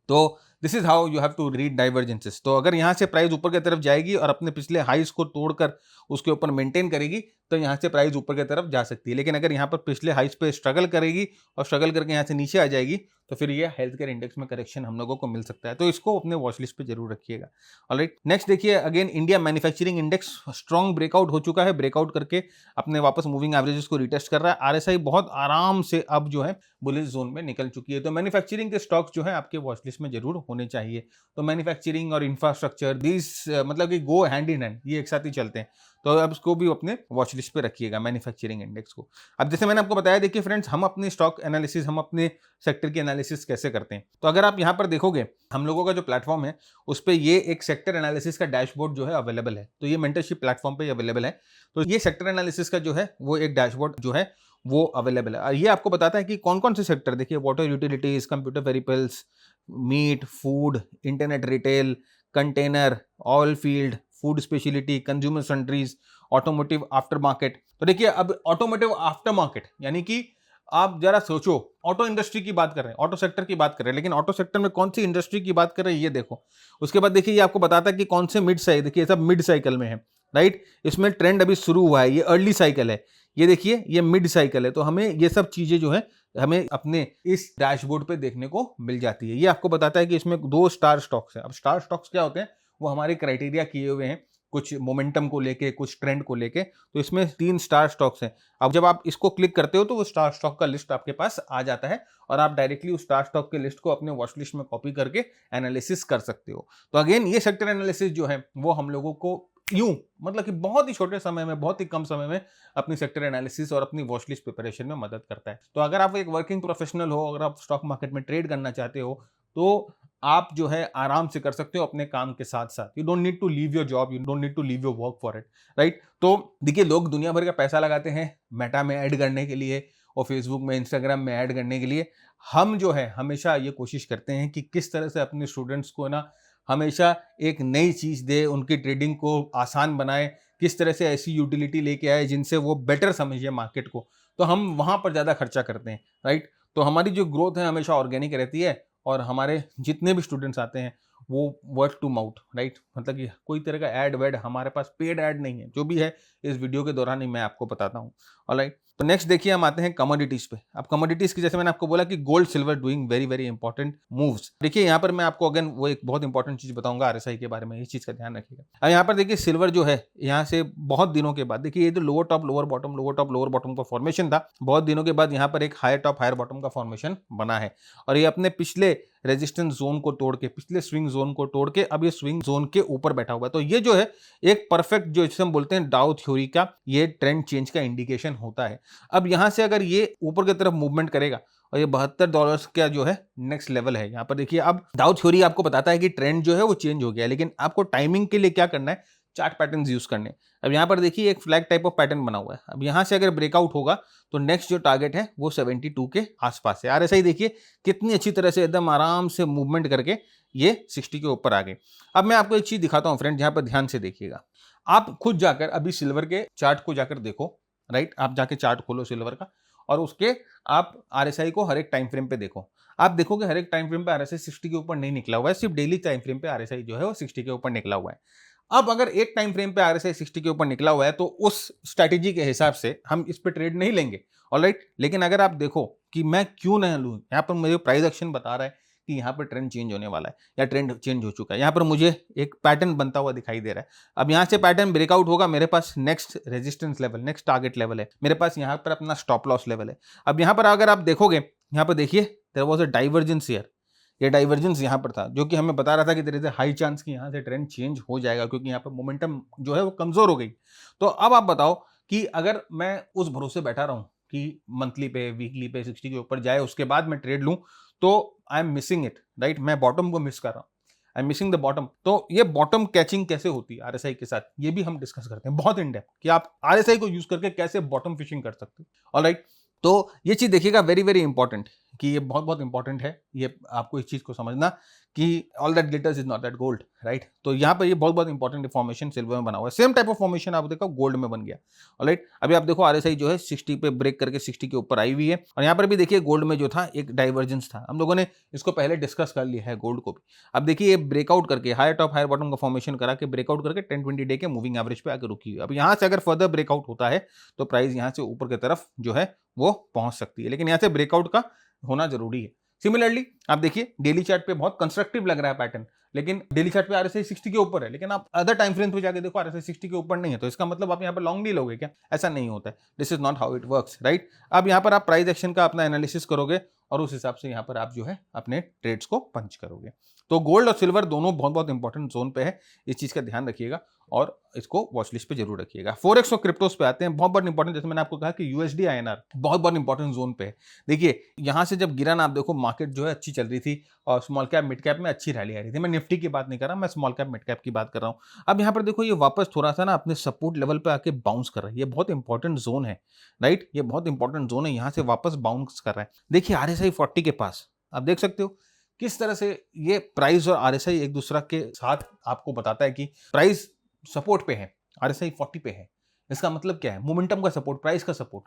तो this is how you have to read divergences. तो अगर यहाँ से प्राइस ऊपर की तरफ जाएगी और अपने पिछले हाइस को तोड़कर उसके ऊपर मेंटेन करेगी तो यहाँ से प्राइस ऊपर की तरफ जा सकती है। लेकिन अगर यहाँ पर पिछले हाइस पे स्ट्रगल करेगी और स्ट्रगल करके यहाँ से नीचे आ जाएगी तो फिर ये हेल्थ केयर इंडेक्स में करेक्शन हम लोगों को मिल सकता है। तो इसको अपने वॉच लिस्ट पे जरूर रखिएगा। ऑलराइट, नेक्स्ट देखिए again India manufacturing index strong breakout हो चुका है। ब्रेकआउट करके अपने वापस मूविंग एवरेजेस को रिटेस्ट कर रहा है। RSI बहुत आराम से अब जो है बुलिश जोन में निकल चुकी है। तो मैन्युफैक्चरिंग के स्टॉक्स जो है आपके वॉच लिस्ट में जरूर होने चाहिए। तो मैन्युफैक्चरिंग और इंफ्रास्ट्रक्चर दीज मतलब कि गो हैंड इन हैंड, ये एक साथ ही चलते हैं। तो अब इसको भी अपने वॉच लिस्ट पे रखिएगा मैन्युफैक्चरिंग इंडेक्स को। अब जैसे मैंने आपको बताया, देखिए फ्रेंड्स, हम अपने स्टॉक एनालिसिस, हम अपने सेक्टर की एनालिसिस कैसे करते हैं। तो अगर आप यहाँ पर देखोगे हम लोगों का जो प्लेटफॉर्म है उस पर ये एक सेक्टर एनालिसिस का डैशबोर्ड जो है अवेलेबल है। तो ये मेंटरशिप प्लेटफॉर्म पे अवेलेबल है। तो ये सेक्टर एनालिसिस का जो है वो एक डैशबोर्ड जो है वो अवेलेबल है। ये आपको बताता है कि कौन कौन से सेक्टर, देखिए water utilities, computer peripherals, meat, food, internet retail, container, oil field, food speciality, consumer sundries, automotive after market. तो देखिए अब ऑटोमोटिव आफ्टर मार्केट यानी कि आप जरा सोचो, ऑटो इंडस्ट्री की बात कर रहे हैं, ऑटो सेक्टर की बात कर रहे हैं, लेकिन ऑटो सेक्टर में कौन सी इंडस्ट्री की बात कर रहे हैं ये देखो। उसके बाद देखिए ये आपको बताता है कि कौन से मिड साइकिल, देखिए सब मिड साइकिल में है, राइट। इसमें ट्रेंड अभी शुरू हुआ है, ये अर्ली साइकिल है, ये देखिए ये मिड साइकिल है। तो हमें ये सब चीजें जो है हमें अपने इस डैशबोर्ड पे देखने को मिल जाती है। ये आपको बताता है कि इसमें 2 स्टार स्टॉक्स हैं। अब स्टार स्टॉक्स क्या होते हैं, वो हमारे क्राइटेरिया किए हुए हैं, कुछ मोमेंटम को लेके, कुछ ट्रेंड को लेके। तो इसमें 3 स्टार स्टॉक्स हैं। अब जब आप इसको क्लिक करते हो तो वो स्टार स्टॉक का लिस्ट आपके पास आ जाता है और आप डायरेक्टली उस स्टार स्टॉक के लिस्ट को अपने वॉच लिस्ट में कॉपी करके एनालिसिस कर सकते हो। तो अगेन ये सेक्टर एनालिसिस जो है वो हम लोगों को यूं मतलब कि बहुत ही छोटे समय में, बहुत ही कम समय में अपनी सेक्टर एनालिसिस और अपनी वॉच लिस्ट प्रिपरेशन में मदद करता है। तो अगर आप एक वर्किंग प्रोफेशनल हो, अगर आप स्टॉक मार्केट में ट्रेड करना चाहते हो तो आप जो है आराम से कर सकते हो अपने काम के साथ साथ। You don't need to leave your job, you don't need to leave your work for it, right. तो देखिए लोग दुनिया भर का पैसा लगाते हैं मेटा में ऐड करने के लिए और फेसबुक में, इंस्टाग्राम में ऐड करने के लिए। हम जो है हमेशा ये कोशिश करते हैं कि किस तरह से अपने स्टूडेंट्स को ना हमेशा एक नई चीज दे, उनकी ट्रेडिंग को आसान बनाए, किस तरह से ऐसी यूटिलिटी लेके आए जिनसे वो बेटर समझिए मार्केट को। तो हम वहां पर ज्यादा खर्चा करते हैं, राइट। तो हमारी जो ग्रोथ है हमेशा ऑर्गेनिक रहती है और हमारे जितने भी स्टूडेंट्स आते हैं वो वर्ड टू माउथ, राइट। मतलब कि कोई तरह का ऐड वेड, हमारे पास पेड ऐड नहीं है। जो भी है इस वीडियो के दौरान ही मैं आपको बताता हूँ, ऑलराइट। तो नेक्स्ट देखिए हम आते हैं कमोडिटीज पे। अब कमोडिटीज की जैसे मैंने आपको बोला कि gold silver doing very very important moves. देखिए यहाँ पर मैं आपको अगेन वो एक बहुत इंपॉर्टेंट चीज बताऊंगा आरएसआई के बारे में, इस चीज का ध्यान रखिएगा। अब यहाँ पर देखिए सिल्वर जो है यहाँ से बहुत दिनों के बाद, देखिए ये तो लोअर टॉप लोअर बॉटम का फॉर्मेशन था, बहुत दिनों के बाद यहाँ पर एक हायर टॉप हायर बॉटम का फॉर्मेशन बना है और ये अपने पिछले रेजिस्टेंस जोन को तोड़ के, पिछले स्विंग जोन को तोड़ के अब ये स्विंग जोन के ऊपर बैठा हुआ है। तो ये जो है एक परफेक्ट जो जिसे हम बोलते हैं डाउ थ्योरी का ये ट्रेंड चेंज का इंडिकेशन होता है। अब यहां से अगर ये ऊपर की तरफ मूवमेंट करेगा और ये $72 का जो है नेक्स्ट लेवल है, यहां पर देखिए अब डाउ थ्योरी आपको बताता है कि ट्रेंड जो है वो चेंज हो गया है, लेकिन आपको टाइमिंग के लिए क्या करना है, चार्ट पैटर्न्स यूज करने। अब यहां पर देखिए एक फ्लैग टाइप ऑफ पैटर्न बना हुआ है। अब यहां से अगर ब्रेकआउट होगा तो नेक्स्ट जो टारगेट है वो 72 के आसपास है। आरएसआई देखिए कितनी अच्छी तरह से एकदम आराम से मूवमेंट करके ये 60 के ऊपर आ गए। अब मैं आपको एक चीज दिखाता हूं फ्रेंड, यहां पर ध्यान से देखिएगा। आप खुद जाकर अभी सिल्वर के चार्ट को जाकर देखो, राइट, आप जाके चार्ट खोलो सिल्वर का और उसके आप आरएसआई को हर एक टाइम फ्रेम पे देखो। आप देखोगे हर एक टाइम फ्रेम पे आरएसआई 60 के ऊपर नहीं निकला हुआ है, सिर्फ डेली टाइम फ्रेम पे आरएसआई जो है वो 60 के ऊपर निकला हुआ है। अब अगर एक टाइम फ्रेम पे आरएसआई 60 के ऊपर निकला हुआ है तो उस स्ट्रैटेजी के हिसाब से हम इस पे ट्रेड नहीं लेंगे, ऑलराइट। लेकिन अगर आप देखो कि मैं क्यों नहीं लूं, यहाँ पर मुझे प्राइस एक्शन बता रहा है कि यहाँ पर ट्रेंड चेंज होने वाला है या ट्रेंड चेंज हो चुका है। यहाँ पर मुझे एक पैटर्न बनता हुआ दिखाई दे रहा है। अब यहाँ से पैटर्न ब्रेकआउट होगा, मेरे पास next resistance level, next target level है, मेरे पास यहाँ पर अपना स्टॉप लॉस लेवल है। अब यहाँ पर अगर आप देखोगे, यहाँ पर देखिए there was a divergence here, ये डाइवर्जेंस यहाँ पर था जो कि हमें बता रहा था कि there is a high chance कि यहाँ से ट्रेंड चेंज हो जाएगा क्योंकि यहाँ पर मोमेंटम जो है वो कमजोर हो गई। तो अब आप बताओ कि अगर मैं उस भरोसे बैठा रहूं कि मंथली पे वीकली पे 60 के ऊपर जाए उसके बाद मैं ट्रेड लूं, तो I am missing it, right. मैं बॉटम को मिस कर रहा हूं, I am missing the bottom. तो ये बॉटम कैचिंग कैसे होती है आरएसआई के साथ, ये भी हम डिस्कस करते हैं बहुत इन डेप्थ कि आप आरएसआई को यूज करके कैसे बॉटम फिशिंग कर सकते हो, ऑलराइट। तो ये चीज देखिएगा वेरी वेरी इंपॉर्टेंट कि ये बहुत बहुत इंपॉर्टेंट है, ये आपको इस चीज को समझना कि all that glitters is not that gold, right. तो यहाँ पर ये बहुत बहुत इंपॉर्टेंट फॉर्मेशन सिल्वर में बना हुआ है। सेम टाइप ऑफ फॉर्मेशन आप देखो गोल्ड में बन गया, ऑलराइट। अभी आप देखो आरएसआई जो है 60 पे ब्रेक करके 60 के ऊपर आई हुई है और यहाँ पर भी देखिए गोल्ड में जो था एक डाइवर्जेंस था, हम लोगों ने इसको पहले डिस्कस कर लिया है गोल्ड को भी। अब देखिए ये ब्रेकआउट करके हायर टॉप हायर बॉटम का फॉर्मेशन करा के ब्रेकआउट करके 10-20 डे के मूविंग एवरेज पे आकर रुकी हुई है। अब यहाँ से अगर फर्दर ब्रेकआउट होता है तो प्राइस यहाँ से ऊपर की तरफ जो है वो पहुंच सकती है, लेकिन यहाँ से ब्रेकआउट का होना जरूरी है। सिमिलरली आप देखिए डेली चार्ट पे बहुत कंस्ट्रक्टिव लग रहा है पैटर्न, लेकिन डेली चार्ट पे आरएसआई 60 के ऊपर है, लेकिन आप अदर टाइम फ्रेम पे जाके देखो आरएसआई 60 के ऊपर नहीं है, तो इसका मतलब आप यहाँ पर लॉन्ग नहीं लोगे क्या? ऐसा नहीं होता है, this is not how it works, right. अब यहाँ पर आप प्राइस एक्शन का अपना एनालिसिस करोगे और उस हिसाब से यहाँ पर आप जो है अपने ट्रेड्स को पंच करोगे। तो गोल्ड और सिल्वर दोनों बहुत बहुत इंपॉर्टेंट जोन पे है, इस चीज का ध्यान रखिएगा और इसको वॉच लिस्ट पे जरूर रखिएगा। फॉरेक्स और क्रिप्टोस पे आते हैं, बहुत बहुत इंपॉर्टेंट, जैसे मैंने आपको कहा कि यूएसडी आईएनआर बहुत बहुत इंपॉर्टेंट जोन पे है। देखिए यहां से जब गिरा ना, आप देखो मार्केट जो है अच्छी चल रही थी और स्मॉल कैप मिड कैप में अच्छी रैली आ रही थी। मैं निफ्टी की बात नहीं कर रहा, मैं स्मॉल कैप मिड कैप की बात कर रहा हूं। अब यहाँ पर देखो ये वापस थोड़ा सा ना अपने सपोर्ट लेवल पे आके बाउंस कर रहा है, ये बहुत इंपॉर्टेंट जोन है, राइट। ये बहुत इंपॉर्टेंट जोन है, यहाँ से वापस बाउंस कर रहा है। देखिए आरएसआई 40 के पास आप देख सकते हो किस तरह से ये प्राइस और आरएसआई एक दूसरा के साथ आपको बताता है कि प्राइस सपोर्ट पे है, आरएसआई 40 पे है। इसका मतलब क्या है? मोमेंटम का सपोर्ट, प्राइस का सपोर्ट,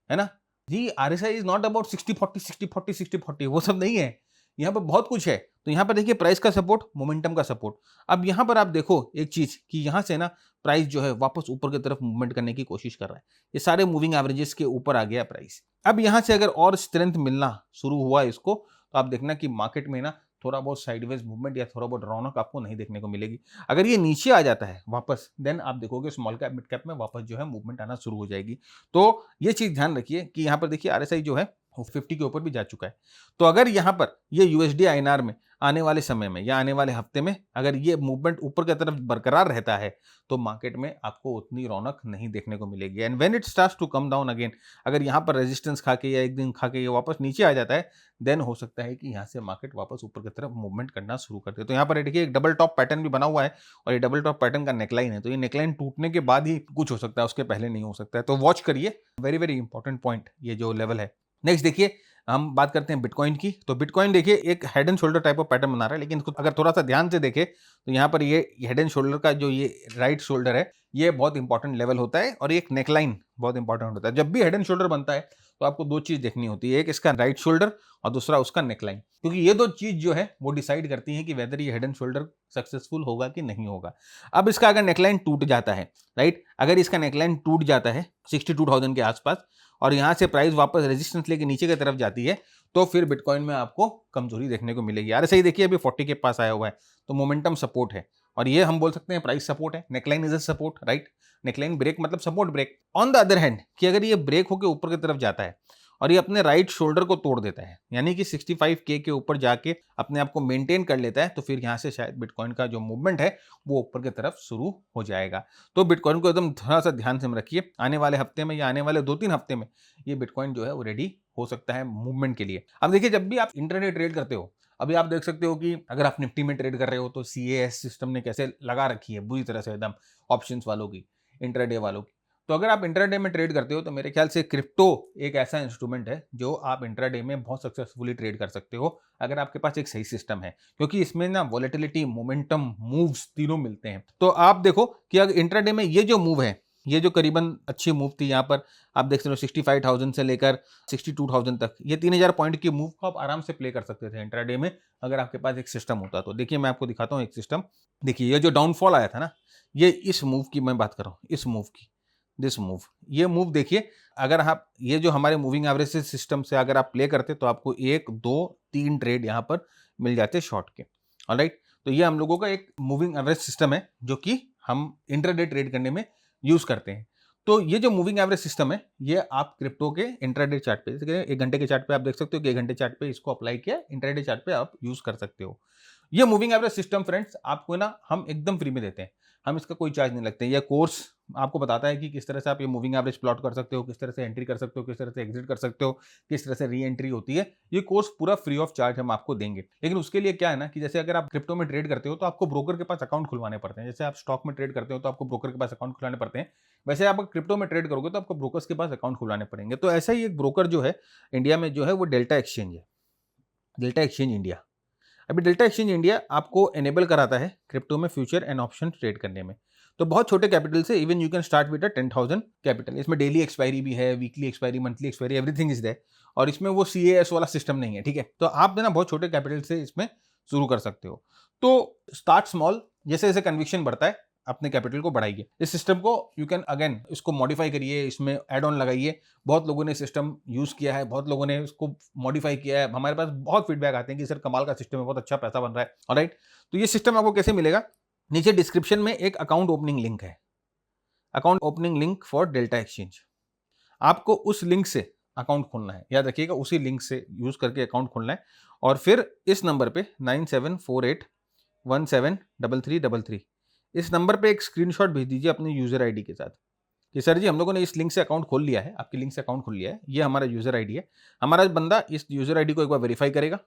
है ना जी। आरएसआई इज नॉट अबाउट 60-40 60-40 60-40, वो सब नहीं है, यहाँ पर बहुत कुछ है। तो यहाँ पर देखिए प्राइस का सपोर्ट, मोमेंटम का सपोर्ट। अब यहाँ पर आप देखो एक चीज कि यहाँ से ना प्राइस जो है वापस ऊपर की तरफ मूवमेंट करने की कोशिश कर रहा है, ये सारे मूविंग एवरेजेस के ऊपर आ गया प्राइस। अब यहाँ से अगर और स्ट्रेंथ मिलना शुरू हुआ इसको, तो आप देखना कि मार्केट में ना थोड़ा बहुत साइडवेज मूवमेंट या थोड़ा बहुत रौनक आपको नहीं देखने को मिलेगी। अगर ये नीचे आ जाता है वापस, देन आप देखोगे स्मॉल कैप मिड कैप में वापस जो है मूवमेंट आना शुरू हो जाएगी। तो ये चीज ध्यान रखिए कि यहाँ पर देखिए आरएसआई जो है 50 के ऊपर भी जा चुका है। तो अगर यहाँ पर ये यूएसडी आईएनआर में आने वाले समय में या आने वाले हफ्ते में अगर ये मूवमेंट ऊपर की तरफ बरकरार रहता है तो मार्केट में आपको उतनी रौनक नहीं देखने को मिलेगी। And when it starts to come down again, अगर यहाँ पर रेजिस्टेंस खा के या एक दिन खा के ये वापस नीचे आ जाता है, देन हो सकता है कि यहाँ से मार्केट वापस ऊपर की तरफ मूवमेंट करना शुरू कर दे। तो यहाँ पर देखिए एक डबल टॉप पैटर्न भी बना हुआ है और ये डबल टॉप पैटर्न का नेकलाइन है, तो ये नेकलाइन टूटने के बाद ही कुछ हो सकता है, उसके पहले नहीं हो सकता है। तो वॉच करिए, वेरी वेरी इंपॉर्टेंट पॉइंट ये जो लेवल है। नेक्स्ट देखिए हम बात करते हैं बिटकॉइन की। तो बिटकॉइन देखिए एक head and shoulder type of pattern बना रहा है, लेकिन अगर थोड़ा सा ध्यान से देखे तो यहाँ पर ये हेड एंड शोल्डर का जो ये राइट शोल्डर है ये बहुत इंपॉर्टेंट लेवल होता है और एक नेकलाइन बहुत इंपॉर्टेंट होता है। जब भी हेड एंड शोल्डर बनता है तो आपको दो चीज देखनी होती है, एक इसका राइट शोल्डर और दूसरा उसका नेकलाइन, क्योंकि ये दो चीज जो है वो डिसाइड करती है कि वेदर ये हेड एंड शोल्डर सक्सेसफुल होगा कि नहीं होगा। अब इसका अगर नेकलाइन टूट जाता है, राइट, अगर इसका नेकलाइन टूट जाता है 62,000 के आसपास और यहाँ से प्राइस वापस रेजिस्टेंस लेके नीचे की तरफ जाती है तो फिर बिटकॉइन में आपको कमजोरी देखने को मिलेगी। यार सही देखिए अभी 40 के पास आया हुआ है तो मोमेंटम सपोर्ट है और ये हम बोल सकते हैं प्राइस सपोर्ट है। Neckline is a support, right? Neckline break मतलब support break. On the other hand कि अगर ये ब्रेक होकर ऊपर की तरफ जाता है और ये अपने राइट शोल्डर को तोड़ देता है, यानी कि 65K के ऊपर जाके अपने आप को मेंटेन कर लेता है, तो फिर यहाँ से शायद बिटकॉइन का जो मूवमेंट है वो ऊपर की तरफ शुरू हो जाएगा। तो बिटकॉइन को एकदम थोड़ा सा ध्यान से रखिए, आने वाले हफ्ते में या आने वाले 2-3 हफ्ते में ये बिटकॉइन जो है वो रेडी हो सकता है मूवमेंट के लिए। अब देखिए जब भी आप इंटरडे ट्रेड करते हो, अभी आप देख सकते हो कि अगर आप निफ्टी में ट्रेड कर रहे हो तो CAS सिस्टम ने कैसे लगा रखी है बुरी तरह से एकदम ऑप्शंस वालों की, इंट्राडे वालों की। तो अगर आप इंट्राडे में ट्रेड करते हो तो मेरे ख्याल से क्रिप्टो एक ऐसा इंस्ट्रूमेंट है जो आप इंट्राडे में बहुत सक्सेसफुली ट्रेड कर सकते हो अगर आपके पास एक सही सिस्टम है, क्योंकि इसमें ना वॉलेटिलिटी, मोमेंटम, मूव्स तीनों मिलते हैं। तो आप देखो कि अगर इंट्राडे में ये जो मूव है, ये जो करीबन अच्छी मूव थी, यहाँ पर आप देख सकते हो 65,000 से लेकर 62,000 तक, ये 3,000 पॉइंट की मूव को आप आराम से प्ले कर सकते थे इंट्राडे में अगर आपके पास एक सिस्टम होता। तो देखिए मैं आपको दिखाता हूँ एक सिस्टम। देखिए ये जो डाउनफॉल आया था ना, ये इस मूव की मैं बात कर रहा हूँ, इस मूव की, दिस मूव, ये मूव देखिए। अगर आप ये जो हमारे मूविंग एवरेज सिस्टम से अगर आप प्ले करते तो आपको 1, 2, 3 ट्रेड यहाँ पर मिल जाते शॉर्ट के। ऑलराइट, तो ये हम लोगों का एक मूविंग एवरेज सिस्टम है जो कि हम इंट्राडे ट्रेड करने में यूज करते हैं। तो ये जो मूविंग एवरेज सिस्टम है ये आप क्रिप्टो के इंट्राडे चार्ट पे, जैसे 1 घंटे के चार्ट पे आप देख सकते हो कि 1 घंटे चार्ट पे इसको अप्लाई किया, इंट्राडे चार्ट पे आप यूज कर सकते हो। ये मूविंग एवरेज सिस्टम फ्रेंड्स आपको ना हम एकदम फ्री में देते हैं, हम इसका कोई चार्ज नहीं लगते। यह कोर्स आपको बताता है कि किस तरह से आप ये मूविंग एवरेज प्लॉट कर सकते हो, किस तरह से एंट्री कर सकते हो, किस तरह से एग्जिट कर सकते हो, किस तरह से री एंट्री होती है। ये कोर्स पूरा फ्री ऑफ चार्ज हम आपको देंगे। लेकिन उसके लिए क्या है ना कि जैसे अगर आप क्रिप्टो में ट्रेड करते हो तो आपको ब्रोकर के पास अकाउंट खुलवाने पड़ते हैं। जैसे आप स्टॉक में ट्रेड करते हो तो आपको ब्रोकर के पास अकाउंट खुलाने पड़ते हैं, वैसे आप क्रिप्टो में ट्रेड करोगे तो आपको ब्रोकर्स के पास अकाउंट खुलाने पड़ेंगे। तो ऐसा ही एक ब्रोकर जो है इंडिया में जो है वो डेल्टा एक्सचेंज है, डेल्टा एक्सचेंज इंडिया। अभी डेल्टा एक्सचेंज इंडिया आपको एनेबल कराता है क्रिप्टो में फ्यूचर एंड ऑप्शन ट्रेड करने में। तो बहुत छोटे कैपिटल से even you can start with 10,000 capital. इसमें डेली एक्सपायरी भी है, weekly expiry, monthly expiry, everything is there. और इसमें वो CAS वाला सिस्टम नहीं है, ठीक है? तो आप ना बहुत छोटे कैपिटल से इसमें शुरू कर सकते हो। तो स्टार्ट स्मॉल, जैसे जैसे कन्विक्शन बढ़ता है अपने कैपिटल को बढ़ाइए। इस सिस्टम को यू कैन अगेन इसको मॉडिफाई करिए, इसमें एड ऑन लगाइए। बहुत लोगों ने सिस्टम यूज किया है, बहुत लोगों ने इसको मॉडिफाई किया है, हमारे पास बहुत फीडबैक आते हैं कि सर कमाल का सिस्टम है, बहुत अच्छा पैसा बन रहा है। ऑलराइट, तो ये सिस्टम आपको कैसे मिलेगा? नीचे डिस्क्रिप्शन में एक अकाउंट ओपनिंग लिंक है, account opening link for delta exchange. आपको उस लिंक से अकाउंट खोलना है, याद रखिएगा उसी लिंक से यूज करके अकाउंट खोलना है। और फिर इस नंबर पे 9748173333 इस नंबर पे एक स्क्रीनशॉट भेज दीजिए अपने यूजर आईडी के साथ कि सर जी हम लोगों ने इस लिंक से अकाउंट खोल लिया है, आपकी लिंक से अकाउंट खोल लिया है, ये हमारा यूजर आईडी है। हमारा बंदा इस यूजर आईडी को एक बार वेरीफाई करेगा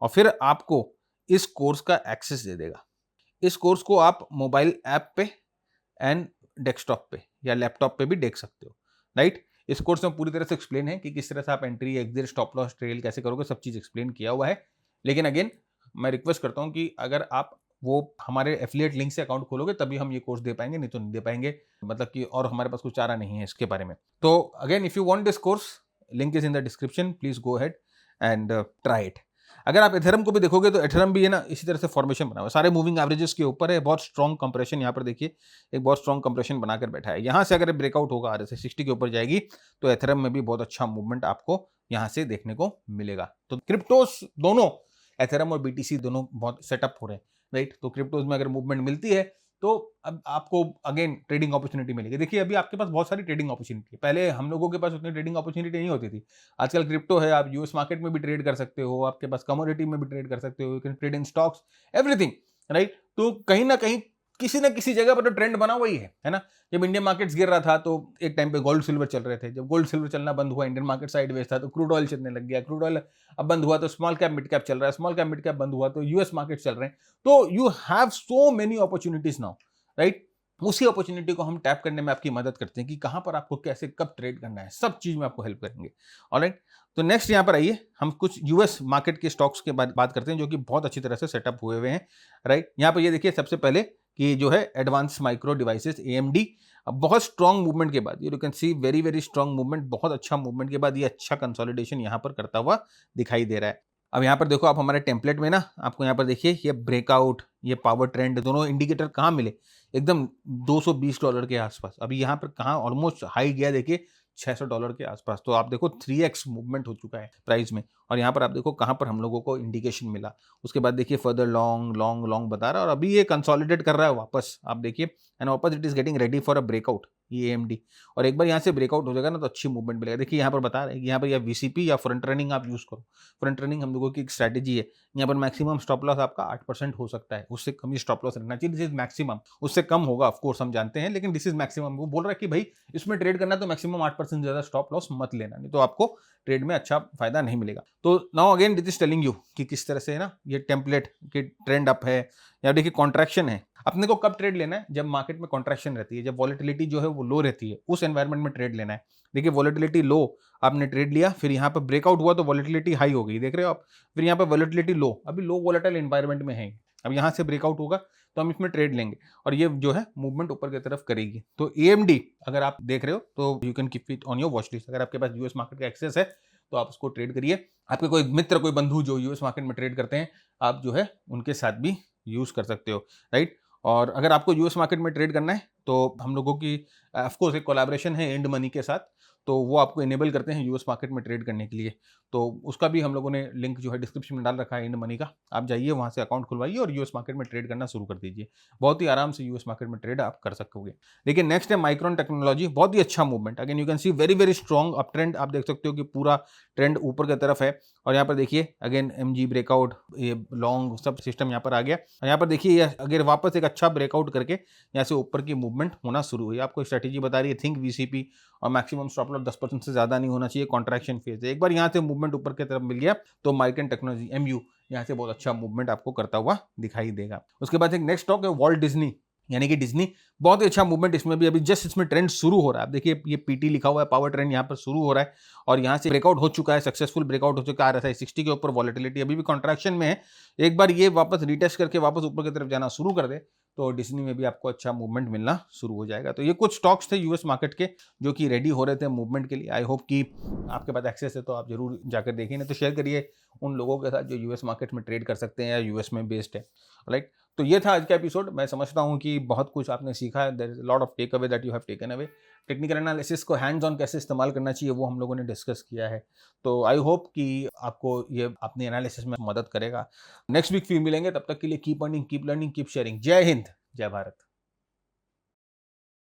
और फिर आपको इस कोर्स का एक्सेस दे देगा। इस कोर्स को आप मोबाइल ऐप पे एंड डेस्कटॉप पे या लैपटॉप पे भी देख सकते हो, राइट? इस कोर्स में पूरी तरह से एक्सप्लेन है कि किस तरह से आप entry, exit, stop loss, trail कैसे करोगे, सब चीज एक्सप्लेन किया हुआ है। लेकिन अगेन मैं रिक्वेस्ट करता हूं कि अगर आप वो हमारे एफिलिएट लिंक से अकाउंट खोलोगे तभी हम ये कोर्स दे पाएंगे, नहीं तो नहीं दे पाएंगे। मतलब कि और हमारे पास कुछ चारा नहीं है इसके बारे में। तो again if you want this course, link is in the description, please go ahead and try it. अगर आप एथेरम को भी देखोगे तो एथेरम भी है ना इसी तरह से फॉर्मेशन बना हुआ है, सारे मूविंग एवरेजेस के ऊपर है, बहुत स्ट्रॉन्ग कंप्रेशन। यहाँ पर देखिए एक बहुत स्ट्रॉन्ग कंप्रेशन बनाकर बैठा है। यहाँ से अगर ब्रेकआउट होगा RSI 60 के ऊपर जाएगी तो एथेरम में भी बहुत अच्छा मूवमेंट आपको यहाँ से देखने को मिलेगा। तो क्रिप्टोस दोनों, एथेरम और BTC दोनों बहुत सेटअप हो रहे हैं, राइट? तो क्रिप्टोज में अगर मूवमेंट मिलती है तो अब आपको अगेन ट्रेडिंग अपॉर्चुनिटी मिलेगी। देखिए अभी आपके पास बहुत सारी ट्रेडिंग अपॉर्चुनिटी है, पहले हम लोगों के पास उतनी ट्रेडिंग अपॉर्चुनिटी नहीं होती थी। आजकल क्रिप्टो है, आप US मार्केट में भी ट्रेड कर सकते हो, आपके पास कमोडिटी में भी ट्रेड कर सकते हो, you can trade in stocks, everything, right? तो कहीं ना कहीं किसी न किसी जगह पर तो ट्रेंड बना हुआ ही है ना? जब इंडियन मार्केट्स गिर रहा था तो एक टाइम पे गोल्ड सिल्वर चल रहे थे, जब गोल्ड सिल्वर चलना बंद हुआ, इंडियन मार्केट साइडवेज था, तो क्रूड ऑयल चलने लग गया, क्रूड ऑयल अब बंद हुआ तो स्मॉल कैप मिड कैप चल रहा है, स्मॉल कैप मिड कैप बंद हुआ तो US मार्केट चल रहे हैं। तो you have so many opportunities now, right? उसी अपॉर्चुनिटी को हम टैप करने में आपकी मदद करते हैं कि कहां पर आपको कैसे कब ट्रेड करना है, सब चीज में आपको हेल्प करेंगे। ऑलराइट, तो नेक्स्ट यहाँ पर आइए हम कुछ US मार्केट के स्टॉक्स के बात करते हैं जो कि बहुत अच्छी तरह से सेटअप हुए हुए हैं, राइट? यहाँ पर ये देखिए सबसे पहले कि जो है एडवांस माइक्रो डिवाइसेस AMD, बहुत स्ट्रॉन्ग मूवमेंट के बाद, you can C very very strong movement, बहुत अच्छा मूवमेंट के बाद ये अच्छा कंसोलिडेशन यहाँ पर करता हुआ दिखाई दे रहा है। अब यहाँ पर देखो आप हमारे टेम्पलेट में ना, आपको यहाँ पर देखिए ये ब्रेकआउट, ये पावर ट्रेंड, दोनों इंडिकेटर कहाँ मिले? एकदम $220 के आसपास। अभी यहाँ पर कहाँ ऑलमोस्ट हाई गया, देखिए $600 के आसपास। तो आप देखो 3x मूवमेंट हो चुका है प्राइस में। और यहाँ पर आप देखो कहाँ पर हम लोगों को इंडिकेशन मिला। उसके बाद देखिए फर्दर लॉन्ग लॉन्ग लॉन्ग बता रहा है और अभी ये कंसोलिडेट कर रहा है वापस, आप देखिए, एंड वापस it is getting ready for a breakout ये AMD। और एक बार यहाँ से ब्रेकआउट हो जाएगा ना तो अच्छी मूवमेंट मिलेगा। देखिए यहाँ पर बता रहे हैं कि यहाँ पर या VCP या फ्रंट रनिंग आप यूज करो। फ्रंट रनिंग हम लोगों की एक स्ट्रैटेजी है। यहाँ पर मैक्सिमम स्टॉप लॉस आपका 8% हो सकता है, उससे कम ही स्टॉप लॉस रखना चाहिए। दिस इज मैक्सिमम, उससे कम होगा ऑफ कोर्स हम जानते हैं, लेकिन दिस इज मैक्सिमम। वो बोल रहा है कि भाई इसमें ट्रेड करना है तो मैक्सिमम 8% ज्यादा स्टॉप लॉस मत लेना, नहीं तो आपको ट्रेड में अच्छा फायदा नहीं मिलेगा। तो now again this is telling you कि किस तरह से है ना ये टेम्पलेट की ट्रेंड अप है या देखिए कॉन्ट्रैक्शन है। अपने को कब ट्रेड लेना है? जब मार्केट में कॉन्ट्रैक्शन रहती है, जब वॉलेटिलिटी जो है वो लो रहती है, उस एनवायरमेंट में ट्रेड लेना है। देखिए वॉलेटिलिटी लो, आपने ट्रेड लिया, फिर यहाँ पर ब्रेकआउट हुआ तो वॉलेटिलिटी हाई हो गई, देख रहे हो आप, फिर यहाँ पर वॉलेटिलिटी लो, अभी लो वॉलेटाइल एनवायरमेंट में है। अब यहाँ से ब्रेकआउट होगा तो हम इसमें ट्रेड लेंगे और ये जो है मूवमेंट ऊपर की तरफ करेगी। तो AMD अगर आप देख रहे हो तो you can keep it on your watch list. अगर आपके पास यूएस मार्केट का एक्सेस है तो आप उसको ट्रेड करिए। आपके कोई मित्र, कोई बंधु जो यूएस मार्केट में ट्रेड करते हैं, आप जो है उनके साथ भी यूज कर सकते हो, राइट। और अगर आपको यूएस मार्केट में ट्रेड करना है तो हम लोगों की ऑफकोर्स एक कोलैबोरेशन है एंड मनी के साथ, तो वो आपको इनेबल करते हैं यूएस मार्केट में ट्रेड करने के लिए। तो उसका भी हम लोगों ने लिंक जो है डिस्क्रिप्शन में डाल रखा है एंड मनी का। आप जाइए वहाँ से अकाउंट खुलवाइए और यूएस मार्केट में ट्रेड करना शुरू कर दीजिए। बहुत ही आराम से यूएस मार्केट में ट्रेड आप कर सकोगे। देखिए नेक्स्ट है माइक्रोन टेक्नोलॉजी, बहुत ही अच्छा movement. Again you can C very very strong up trend. आप देख सकते हो कि पूरा ट्रेंड ऊपर की तरफ है। और यहाँ पर देखिए अगेन MG ब्रेकआउट, ये लॉन्ग सब सिस्टम यहाँ पर आ गया। और यहाँ पर देखिए अगर वापस एक अच्छा ब्रेकआउट करके यहाँ से ऊपर की मूवमेंट होना शुरू हुई। आपको स्ट्रेटेजी बता रही है थिंक VCP और मैक्सिमम स्टॉप लॉस 10% से ज्यादा नहीं होना चाहिए। कॉन्ट्रैक्शन फेज है, एक बार यहाँ से मूवमेंट ऊपर की तरफ मिल गया तो माइक्रोन टेक्नोलॉजी MU यहाँ से बहुत अच्छा मूवमेंट आपको करता हुआ दिखाई देगा। उसके बाद एक नेक्स्ट स्टॉक है वॉल्ट डिज्नी, यानी कि डिज्नी, बहुत ही अच्छा मूवमेंट इसमें भी। अभी जस्ट इसमें ट्रेंड शुरू हो रहा है। आप देखिए ये PT लिखा हुआ है, पावर ट्रेंड यहाँ पर शुरू हो रहा है और यहाँ से ब्रेकआउट हो चुका है, सक्सेसफुल ब्रेकआउट हो चुका है। RSI 60 के ऊपर, वॉलेटिलिटी अभी भी कॉन्ट्रैक्शन में है। एक बार ये वापस रिटेस्ट करके वापस ऊपर की तरफ जाना शुरू कर दे तो डिज्नी में भी आपको अच्छा मूवमेंट मिलना शुरू हो जाएगा। तो ये कुछ स्टॉक्स थे यूएस मार्केट के जो कि रेडी हो रहे थे मूवमेंट के लिए। आई होप कि आपके पास एक्सेस है तो आप जरूर जाकर देखिए, नहीं तो शेयर करिए उन लोगों के साथ जो यूएस मार्केट में ट्रेड कर सकते हैं या यूएस में बेस्ड है, राइट। तो ये था आज का एपिसोड। मैं समझता हूँ कि बहुत कुछ आपने सीखा है। There is lot of take away that you have taken away. Technical analysis को हैंड्स ऑन कैसे इस्तेमाल करना चाहिए वो हम लोगों ने डिस्कस किया है। तो आई होप कि आपको ये अपने एनालिसिस में मदद करेगा। नेक्स्ट वीक फिर मिलेंगे, तब तक के लिए keep earning, keep learning, keep sharing. जय हिंद, जय भारत।